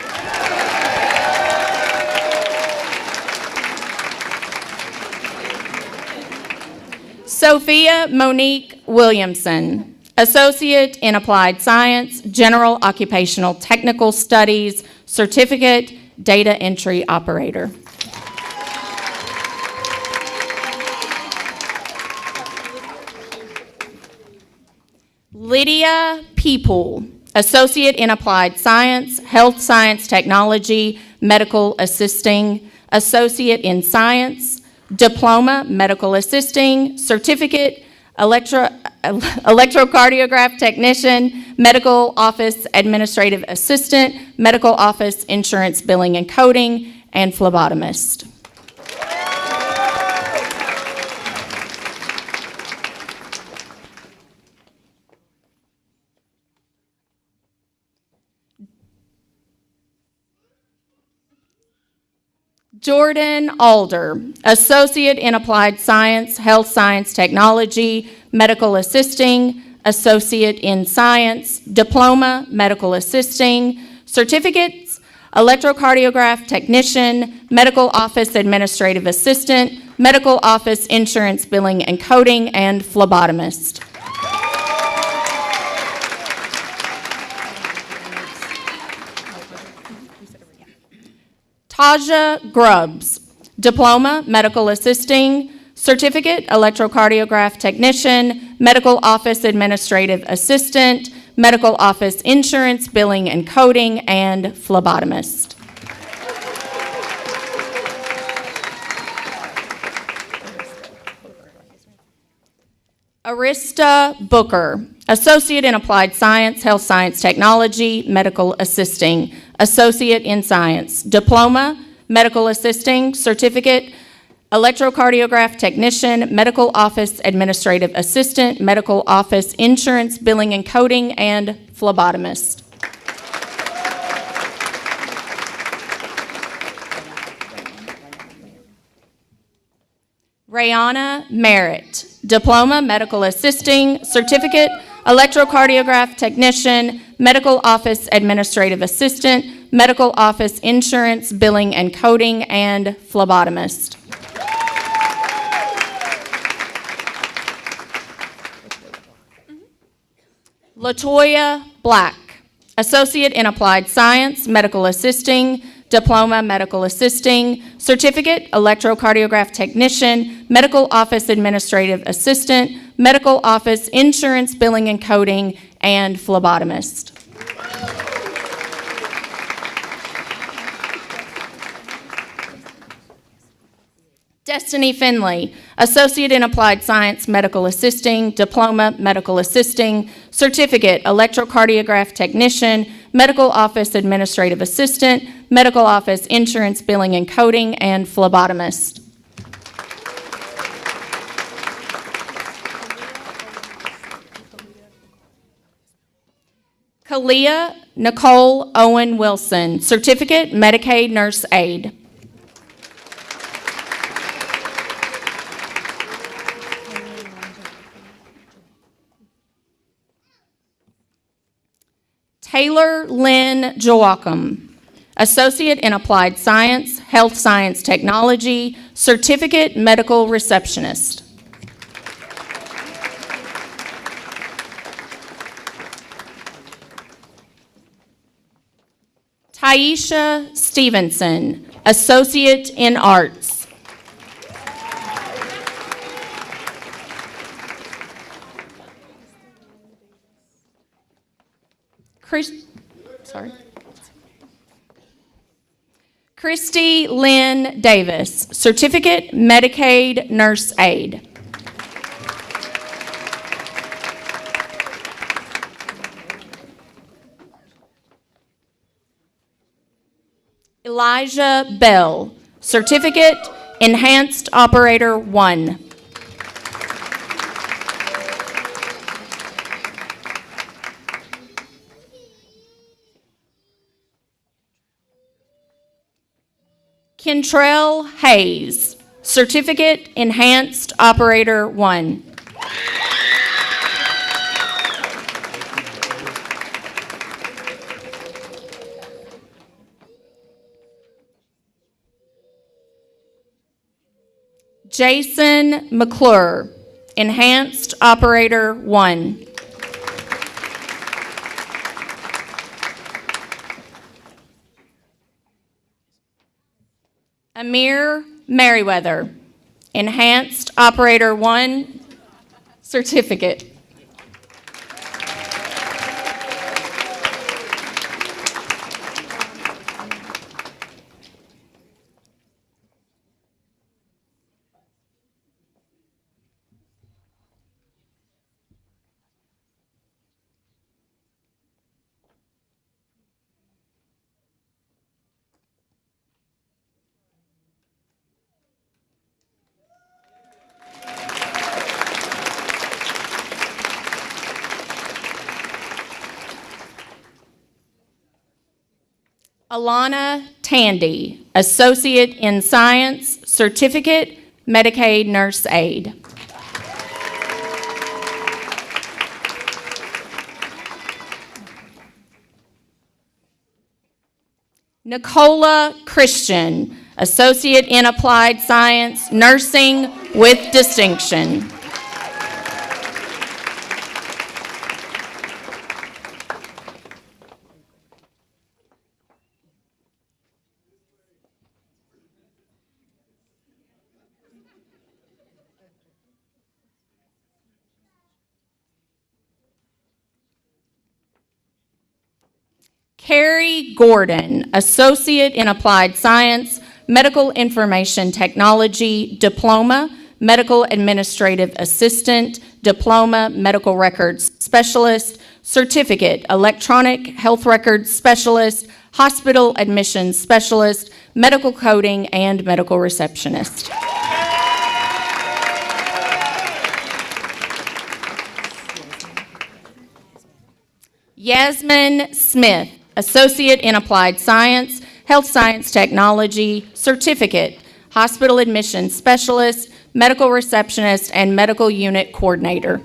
Sophia Monique Williamson, Associate in Applied Science, General Occupational Technical Studies, Certificate, Data Entry Operator. Lydia People, Associate in Applied Science, Health Science Technology, Medical Assisting, Associate in Science, Diploma, Medical Assisting, Certificate, Electrocardiograph Technician, Medical Office Administrative Assistant, Medical Office Insurance Billing and Coding, and Phlebotomist. Jordan Alder, Associate in Applied Science, Health Science Technology, Medical Assisting, Associate in Science, Diploma, Medical Assisting, Certificates, Electrocardiograph Technician, Medical Office Administrative Assistant, Medical Office Insurance Billing and Coding, and Phlebotomist. Taja Grubbs, Diploma, Medical Assisting, Certificate, Electrocardiograph Technician, Medical Office Administrative Assistant, Medical Office Insurance, Billing and Coding, and Phlebotomist. Arista Booker, Associate in Applied Science, Health Science Technology, Medical Assisting, Associate in Science, Diploma, Medical Assisting, Certificate, Electrocardiograph Technician, Medical Office Administrative Assistant, Medical Office Insurance, Billing and Coding, and Phlebotomist. Rayana Merritt, Diploma, Medical Assisting, Certificate, Electrocardiograph Technician, Medical Office Administrative Assistant, Medical Office Insurance, Billing and Coding, and Phlebotomist. Latoya Black, Associate in Applied Science, Medical Assisting, Diploma, Medical Assisting, Certificate, Electrocardiograph Technician, Medical Office Administrative Assistant, Medical Office Insurance, Billing and Coding, and Phlebotomist. Destiny Finley, Associate in Applied Science, Medical Assisting, Diploma, Medical Assisting, Certificate, Electrocardiograph Technician, Medical Office Administrative Assistant, Medical Office Insurance, Billing and Coding, and Phlebotomist. Kalia Nicole Owen Wilson, Certificate, Medicaid Nurse Aide. Taylor Lynn Joachim, Associate in Applied Science, Health Science Technology, Certificate Medical Receptionist. Taisha Stevenson, Associate in Arts. Christy Lynn Davis, Certificate Medicaid Nurse Aide. Elijah Bell, Certificate Enhanced Operator 1. Kentrell Hayes, Certificate Enhanced Operator 1. Jason McClure, Enhanced Operator 1. Amir Merriweather, Enhanced Operator 1, Certificate. Alana Tandy, Associate in Science, Certificate, Medicaid Nurse Aide. Nicola Christian, Associate in Applied Science, Nursing with Distinction. Carrie Gordon, Associate in Applied Science, Medical Information Technology, Diploma, Medical Administrative Assistant, Diploma, Medical Records Specialist, Certificate, Electronic Health Records Specialist, Hospital Admissions Specialist, Medical Coding, and Medical Receptionist. Yasmin Smith, Associate in Applied Science, Health Science Technology, Certificate, Hospital Admissions Specialist, Medical Receptionist, and Medical Unit Coordinator.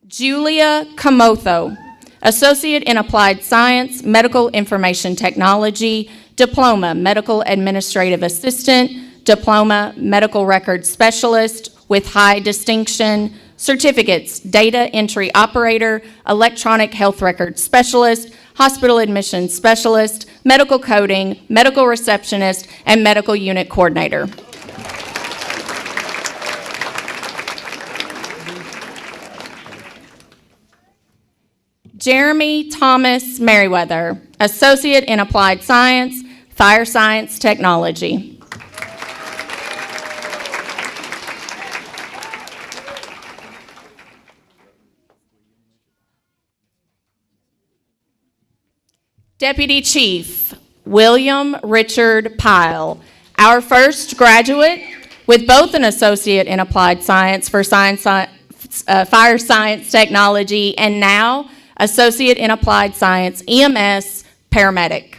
Julia Camotho, Associate in Applied Science, Medical Information Technology, Diploma, Medical Administrative Assistant, Diploma, Medical Records Specialist with high distinction, certificates, Data Entry Operator, Electronic Health Records Specialist, Hospital Admissions Specialist, Medical Coding, Medical Receptionist, and Medical Unit Coordinator. Jeremy Thomas Merriweather, Associate in Applied Science, Fire Science Technology. Deputy Chief William Richard Pyle, our first graduate with both an Associate in Applied Science for Fire Science Technology and now Associate in Applied Science, EMS, Paramedic.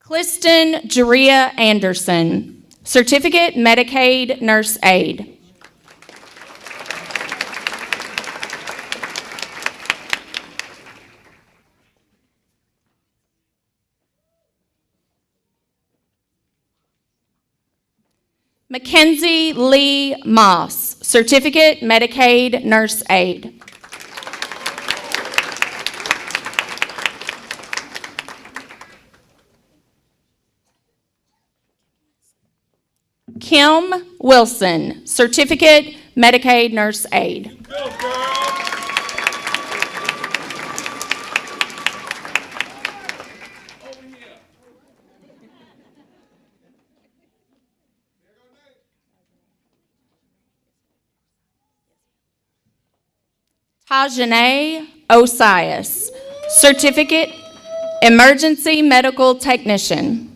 Cliston Jaria Anderson, Certificate Medicaid Nurse Aide. Mackenzie Lee Moss, Certificate Medicaid Nurse Aide. Kim Wilson, Certificate Medicaid Nurse Aide. Tajane Osias, Certificate Emergency Medical Technician.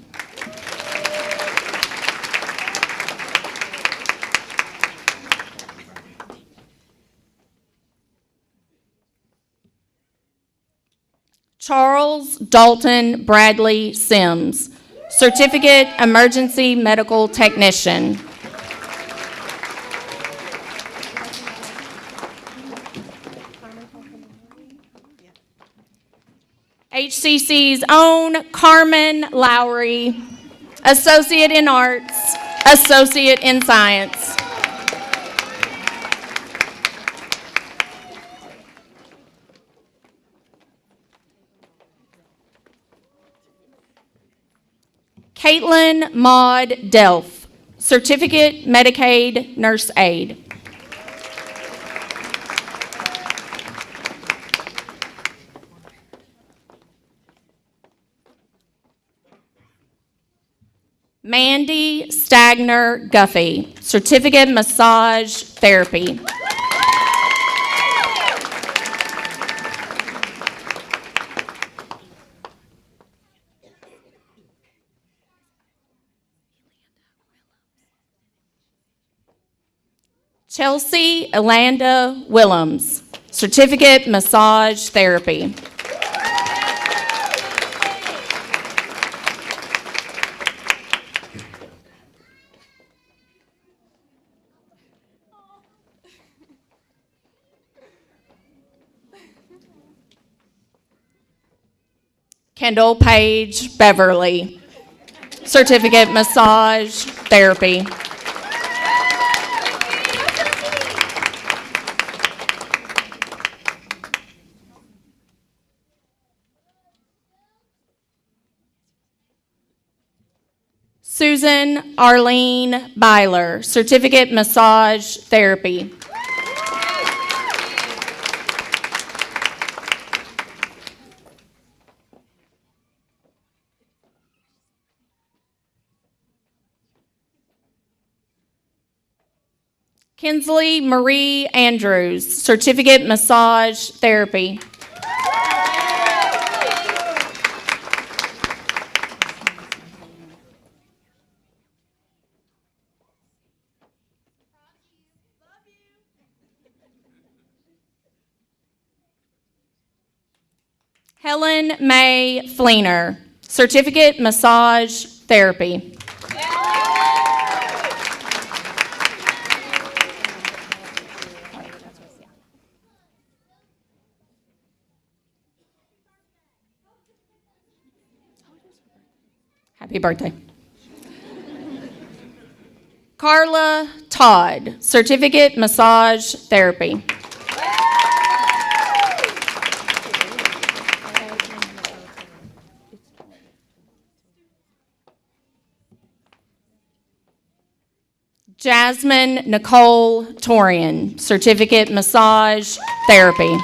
Charles Dalton Bradley Sims, Certificate Emergency Medical Technician. HCC's own Carmen Lowry, Associate in Arts, Associate in Science. Caitlin Maud Delph, Certificate Medicaid Nurse Aide. Mandy Stagner Guffey, Certificate Massage Therapy. Chelsea Elanda Willems, Certificate Massage Therapy. Kendall Page Beverly, Certificate Massage Therapy. Susan Arlene Byler, Certificate Massage Therapy. Kinsley Marie Andrews, Certificate Massage Therapy. Helen May Fleener, Certificate Massage Therapy. Happy birthday. Carla Todd, Certificate Massage Therapy. Jasmine Nicole Torian, Certificate Massage Therapy.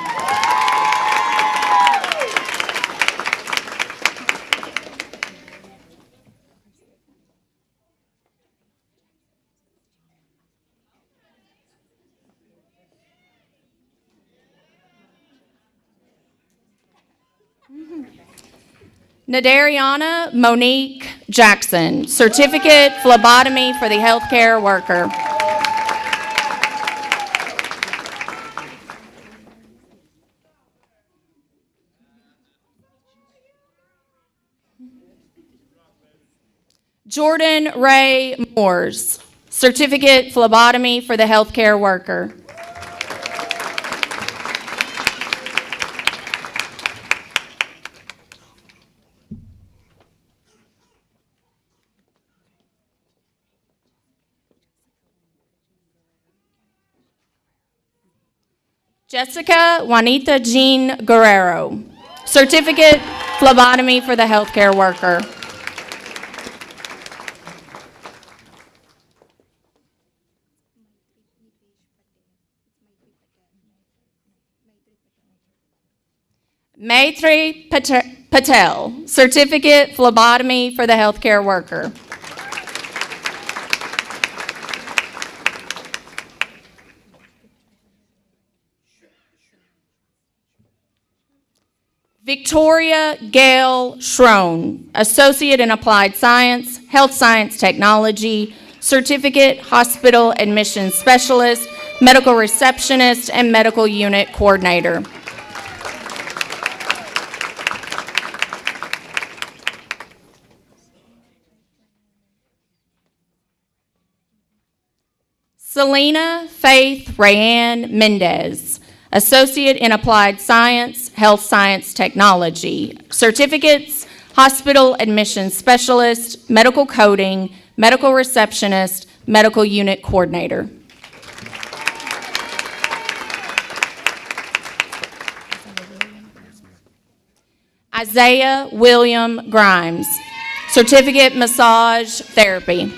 Nadariana Monique Jackson, Certificate Phlebotomy for the Healthcare Worker. Jordan Ray Moores, certificate phlebotomy for the healthcare worker. Jessica Juanita Jean Guerrero, certificate phlebotomy for the healthcare worker. Maitri Patel, certificate phlebotomy for the healthcare worker. Victoria Gail Schrone, associate in applied science, health science technology, certificate hospital admissions specialist, medical receptionist, and medical unit coordinator. Selena Faith Rayanne Mendez, associate in applied science, health science technology, certificates, hospital admissions specialist, medical coding, medical receptionist, medical unit coordinator. Isaiah William Grimes, certificate massage therapy.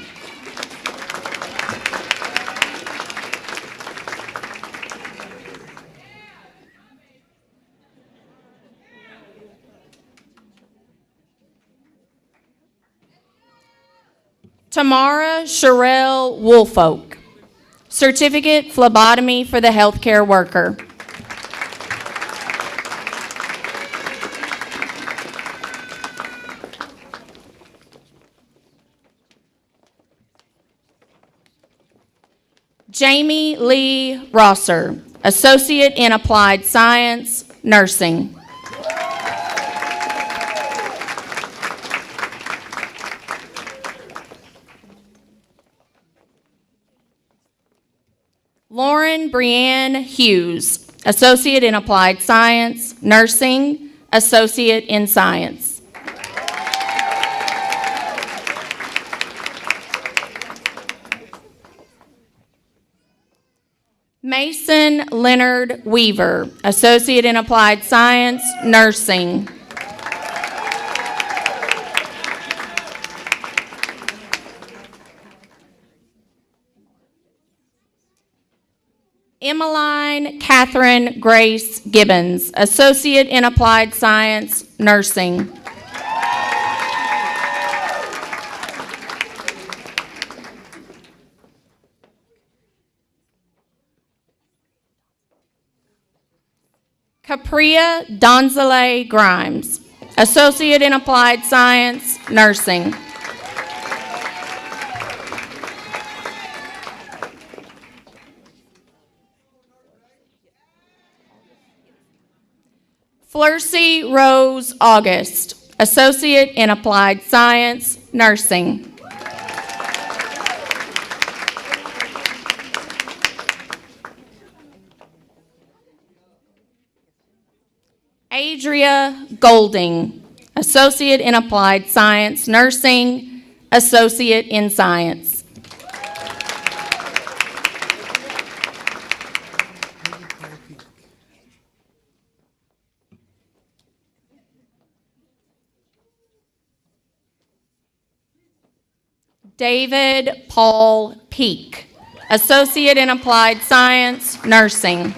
Tamara Sherelle Woolfolk, certificate phlebotomy for the healthcare worker. Jamie Lee Rosser, associate in applied science, nursing. Lauren Brianne Hughes, associate in applied science, nursing, associate in science. Mason Leonard Weaver, associate in applied science, nursing. Emmeline Catherine Grace Gibbons, associate in applied science, nursing. Capria Donzale Grimes, associate in applied science, nursing. Flurcy Rose August, associate in applied science, nursing. Adria Golding, associate in applied science, nursing, associate in science. David Paul Peak, associate in applied science, nursing.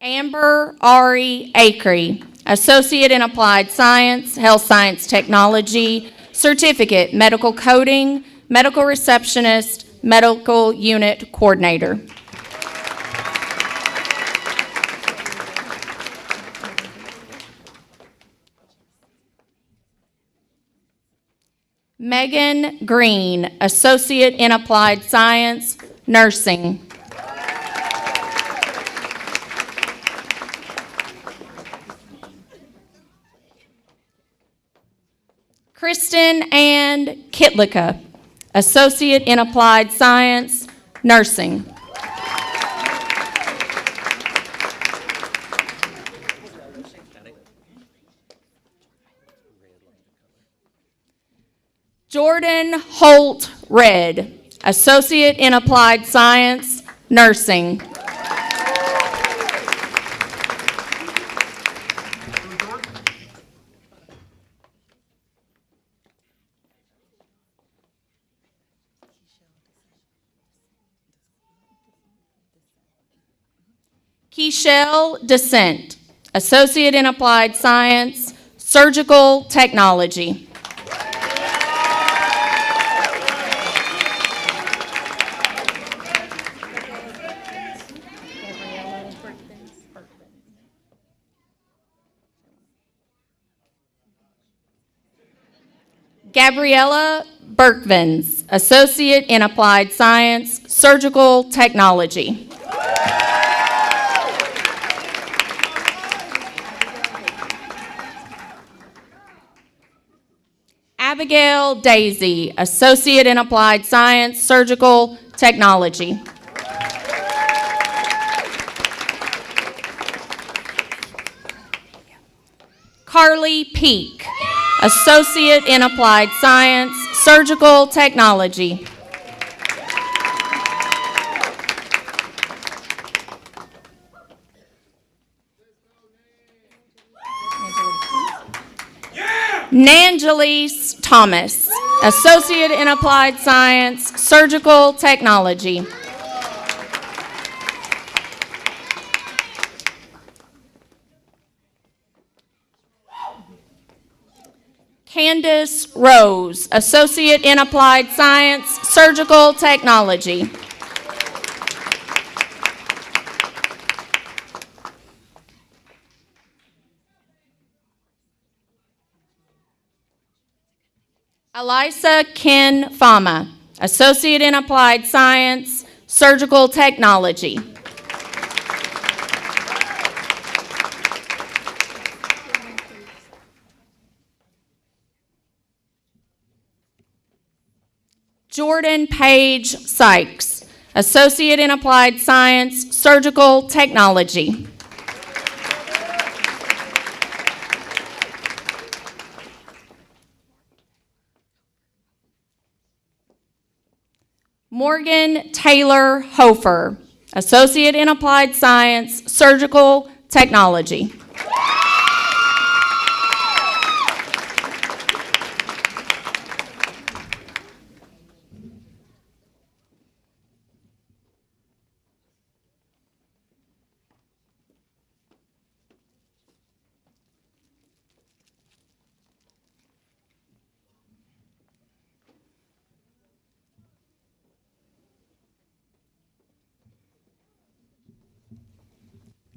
Amber Ari Acree, associate in applied science, health science technology, certificate, medical coding, medical receptionist, medical unit coordinator. Megan Green, associate in applied science, nursing. Kristen Ann Kitlicka, Associate in Applied Science, Nursing. Jordan Holt Red, Associate in Applied Science, Nursing. Keshell Descent, Associate in Applied Science, Surgical Technology. Gabriella Berkvins, Associate in Applied Science, Surgical Technology. Abigail Daisy, Associate in Applied Science, Surgical Technology. Carly Peak, Associate in Applied Science, Surgical Technology. Nangelise Thomas, Associate in Applied Science, Surgical Technology. Candace Rose, Associate in Applied Science, Surgical Technology. Elisa Ken Fama, Associate in Applied Science, Surgical Technology. Jordan Page Sykes, Associate in Applied Science, Surgical Technology. Morgan Taylor Hofer, Associate in Applied Science, Surgical Technology.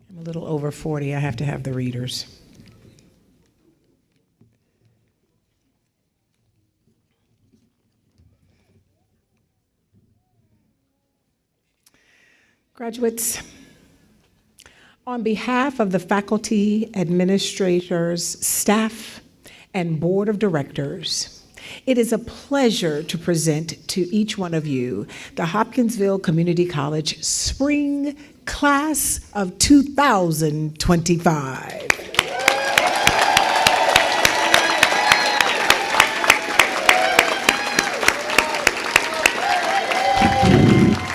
I'm a little over 40. I have to have the readers. Graduates, on behalf of the faculty, administrators, staff, and board of directors, it is a pleasure to present to each one of you the Hopkinsville Community College Spring Class of 2025.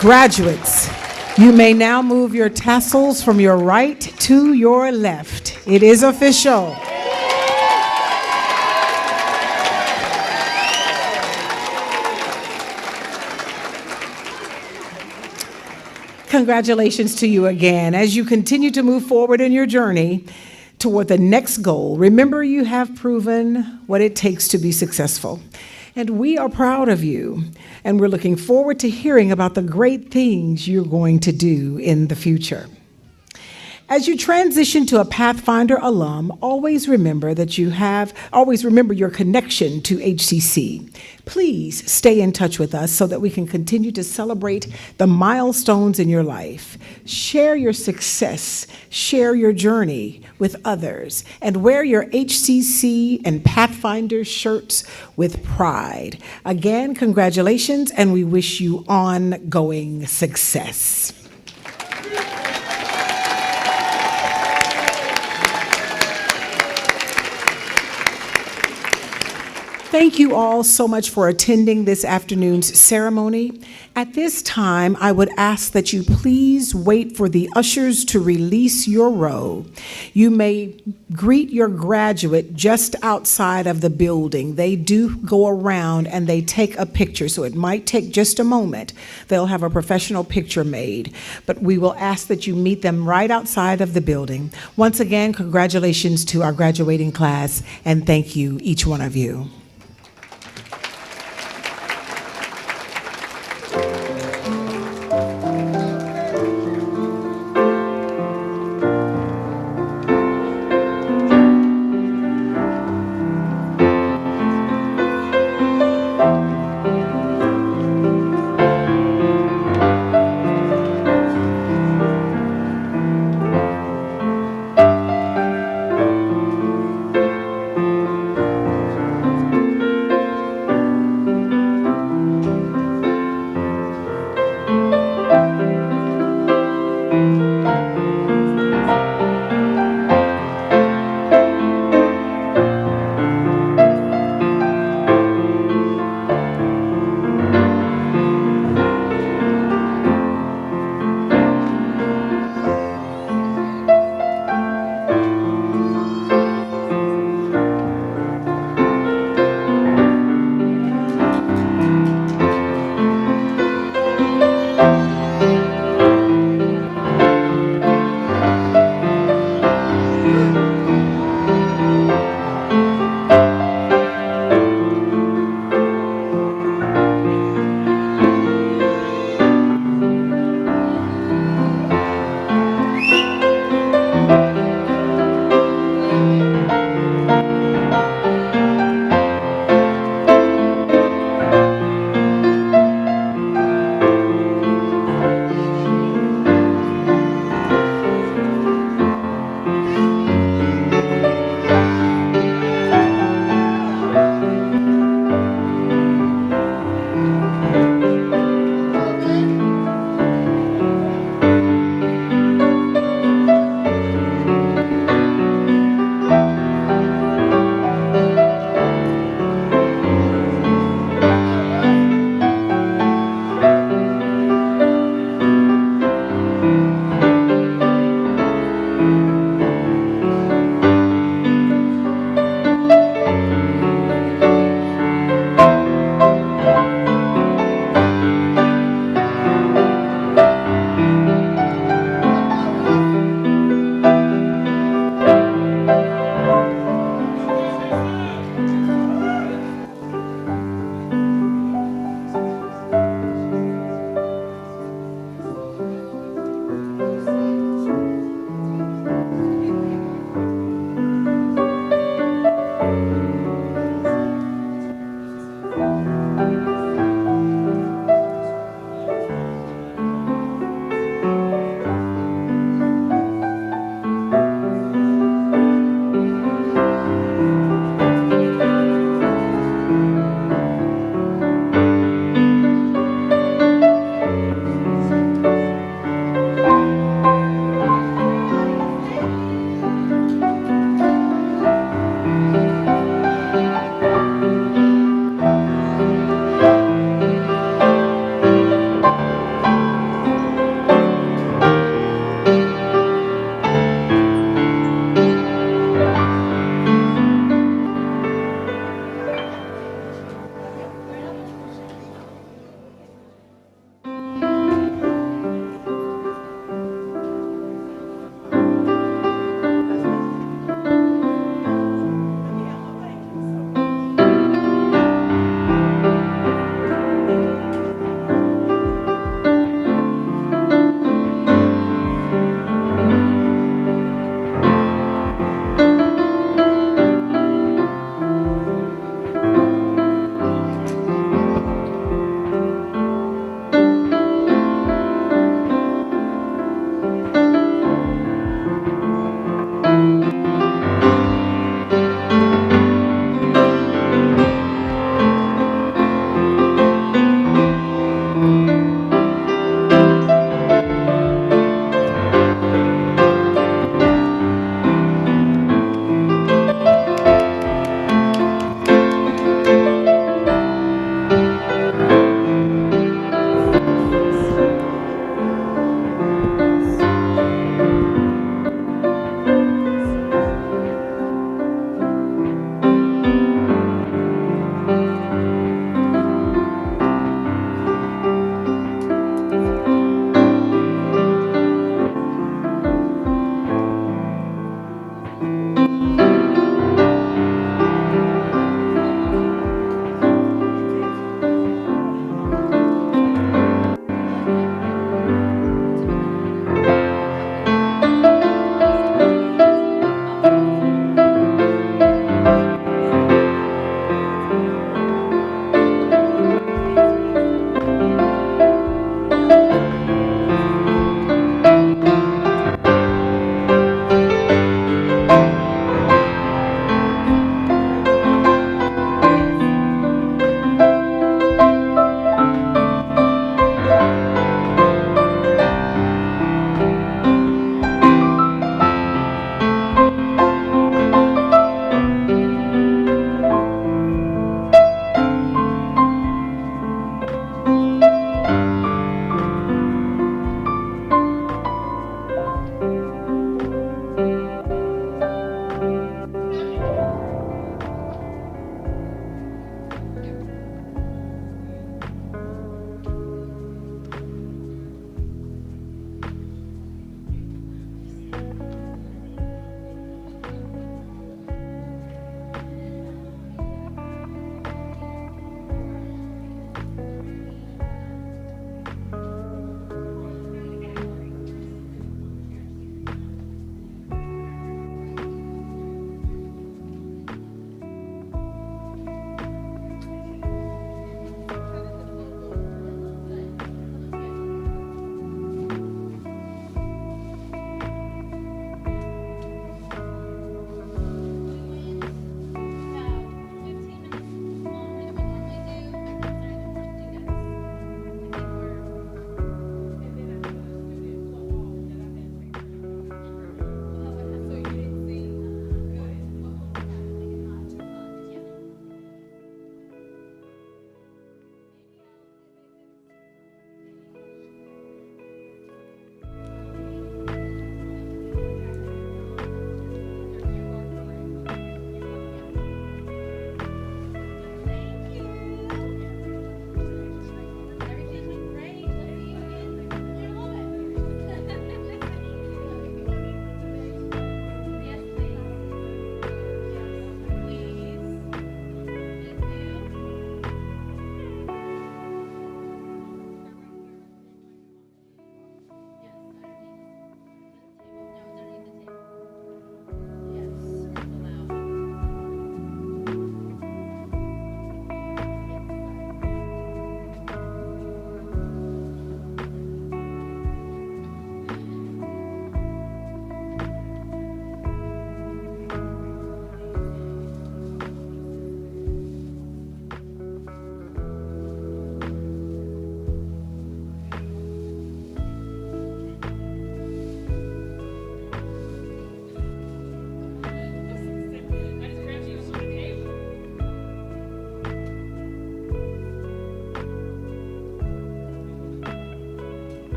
Graduates, you may now move your tassels from your right to your left. It is official. Congratulations to you again. As you continue to move forward in your journey toward the next goal, remember you have proven what it takes to be successful. And we are proud of you, and we're looking forward to hearing about the great things you're going to do in the future. As you transition to a Pathfinder alum, always remember your connection to HCC. Please stay in touch with us so that we can continue to celebrate the milestones in your life. Share your success, share your journey with others, and wear your HCC and Pathfinder shirts with pride. Again, congratulations, and we wish you ongoing success. Thank you all so much for attending this afternoon's ceremony. At this time, I would ask that you please wait for the ushers to release your row. You may greet your graduate just outside of the building. They do go around and they take a picture, so it might take just a moment. They'll have a professional picture made, but we will ask that you meet them right outside of the building. Once again, congratulations to our graduating class, and thank you, each one of you.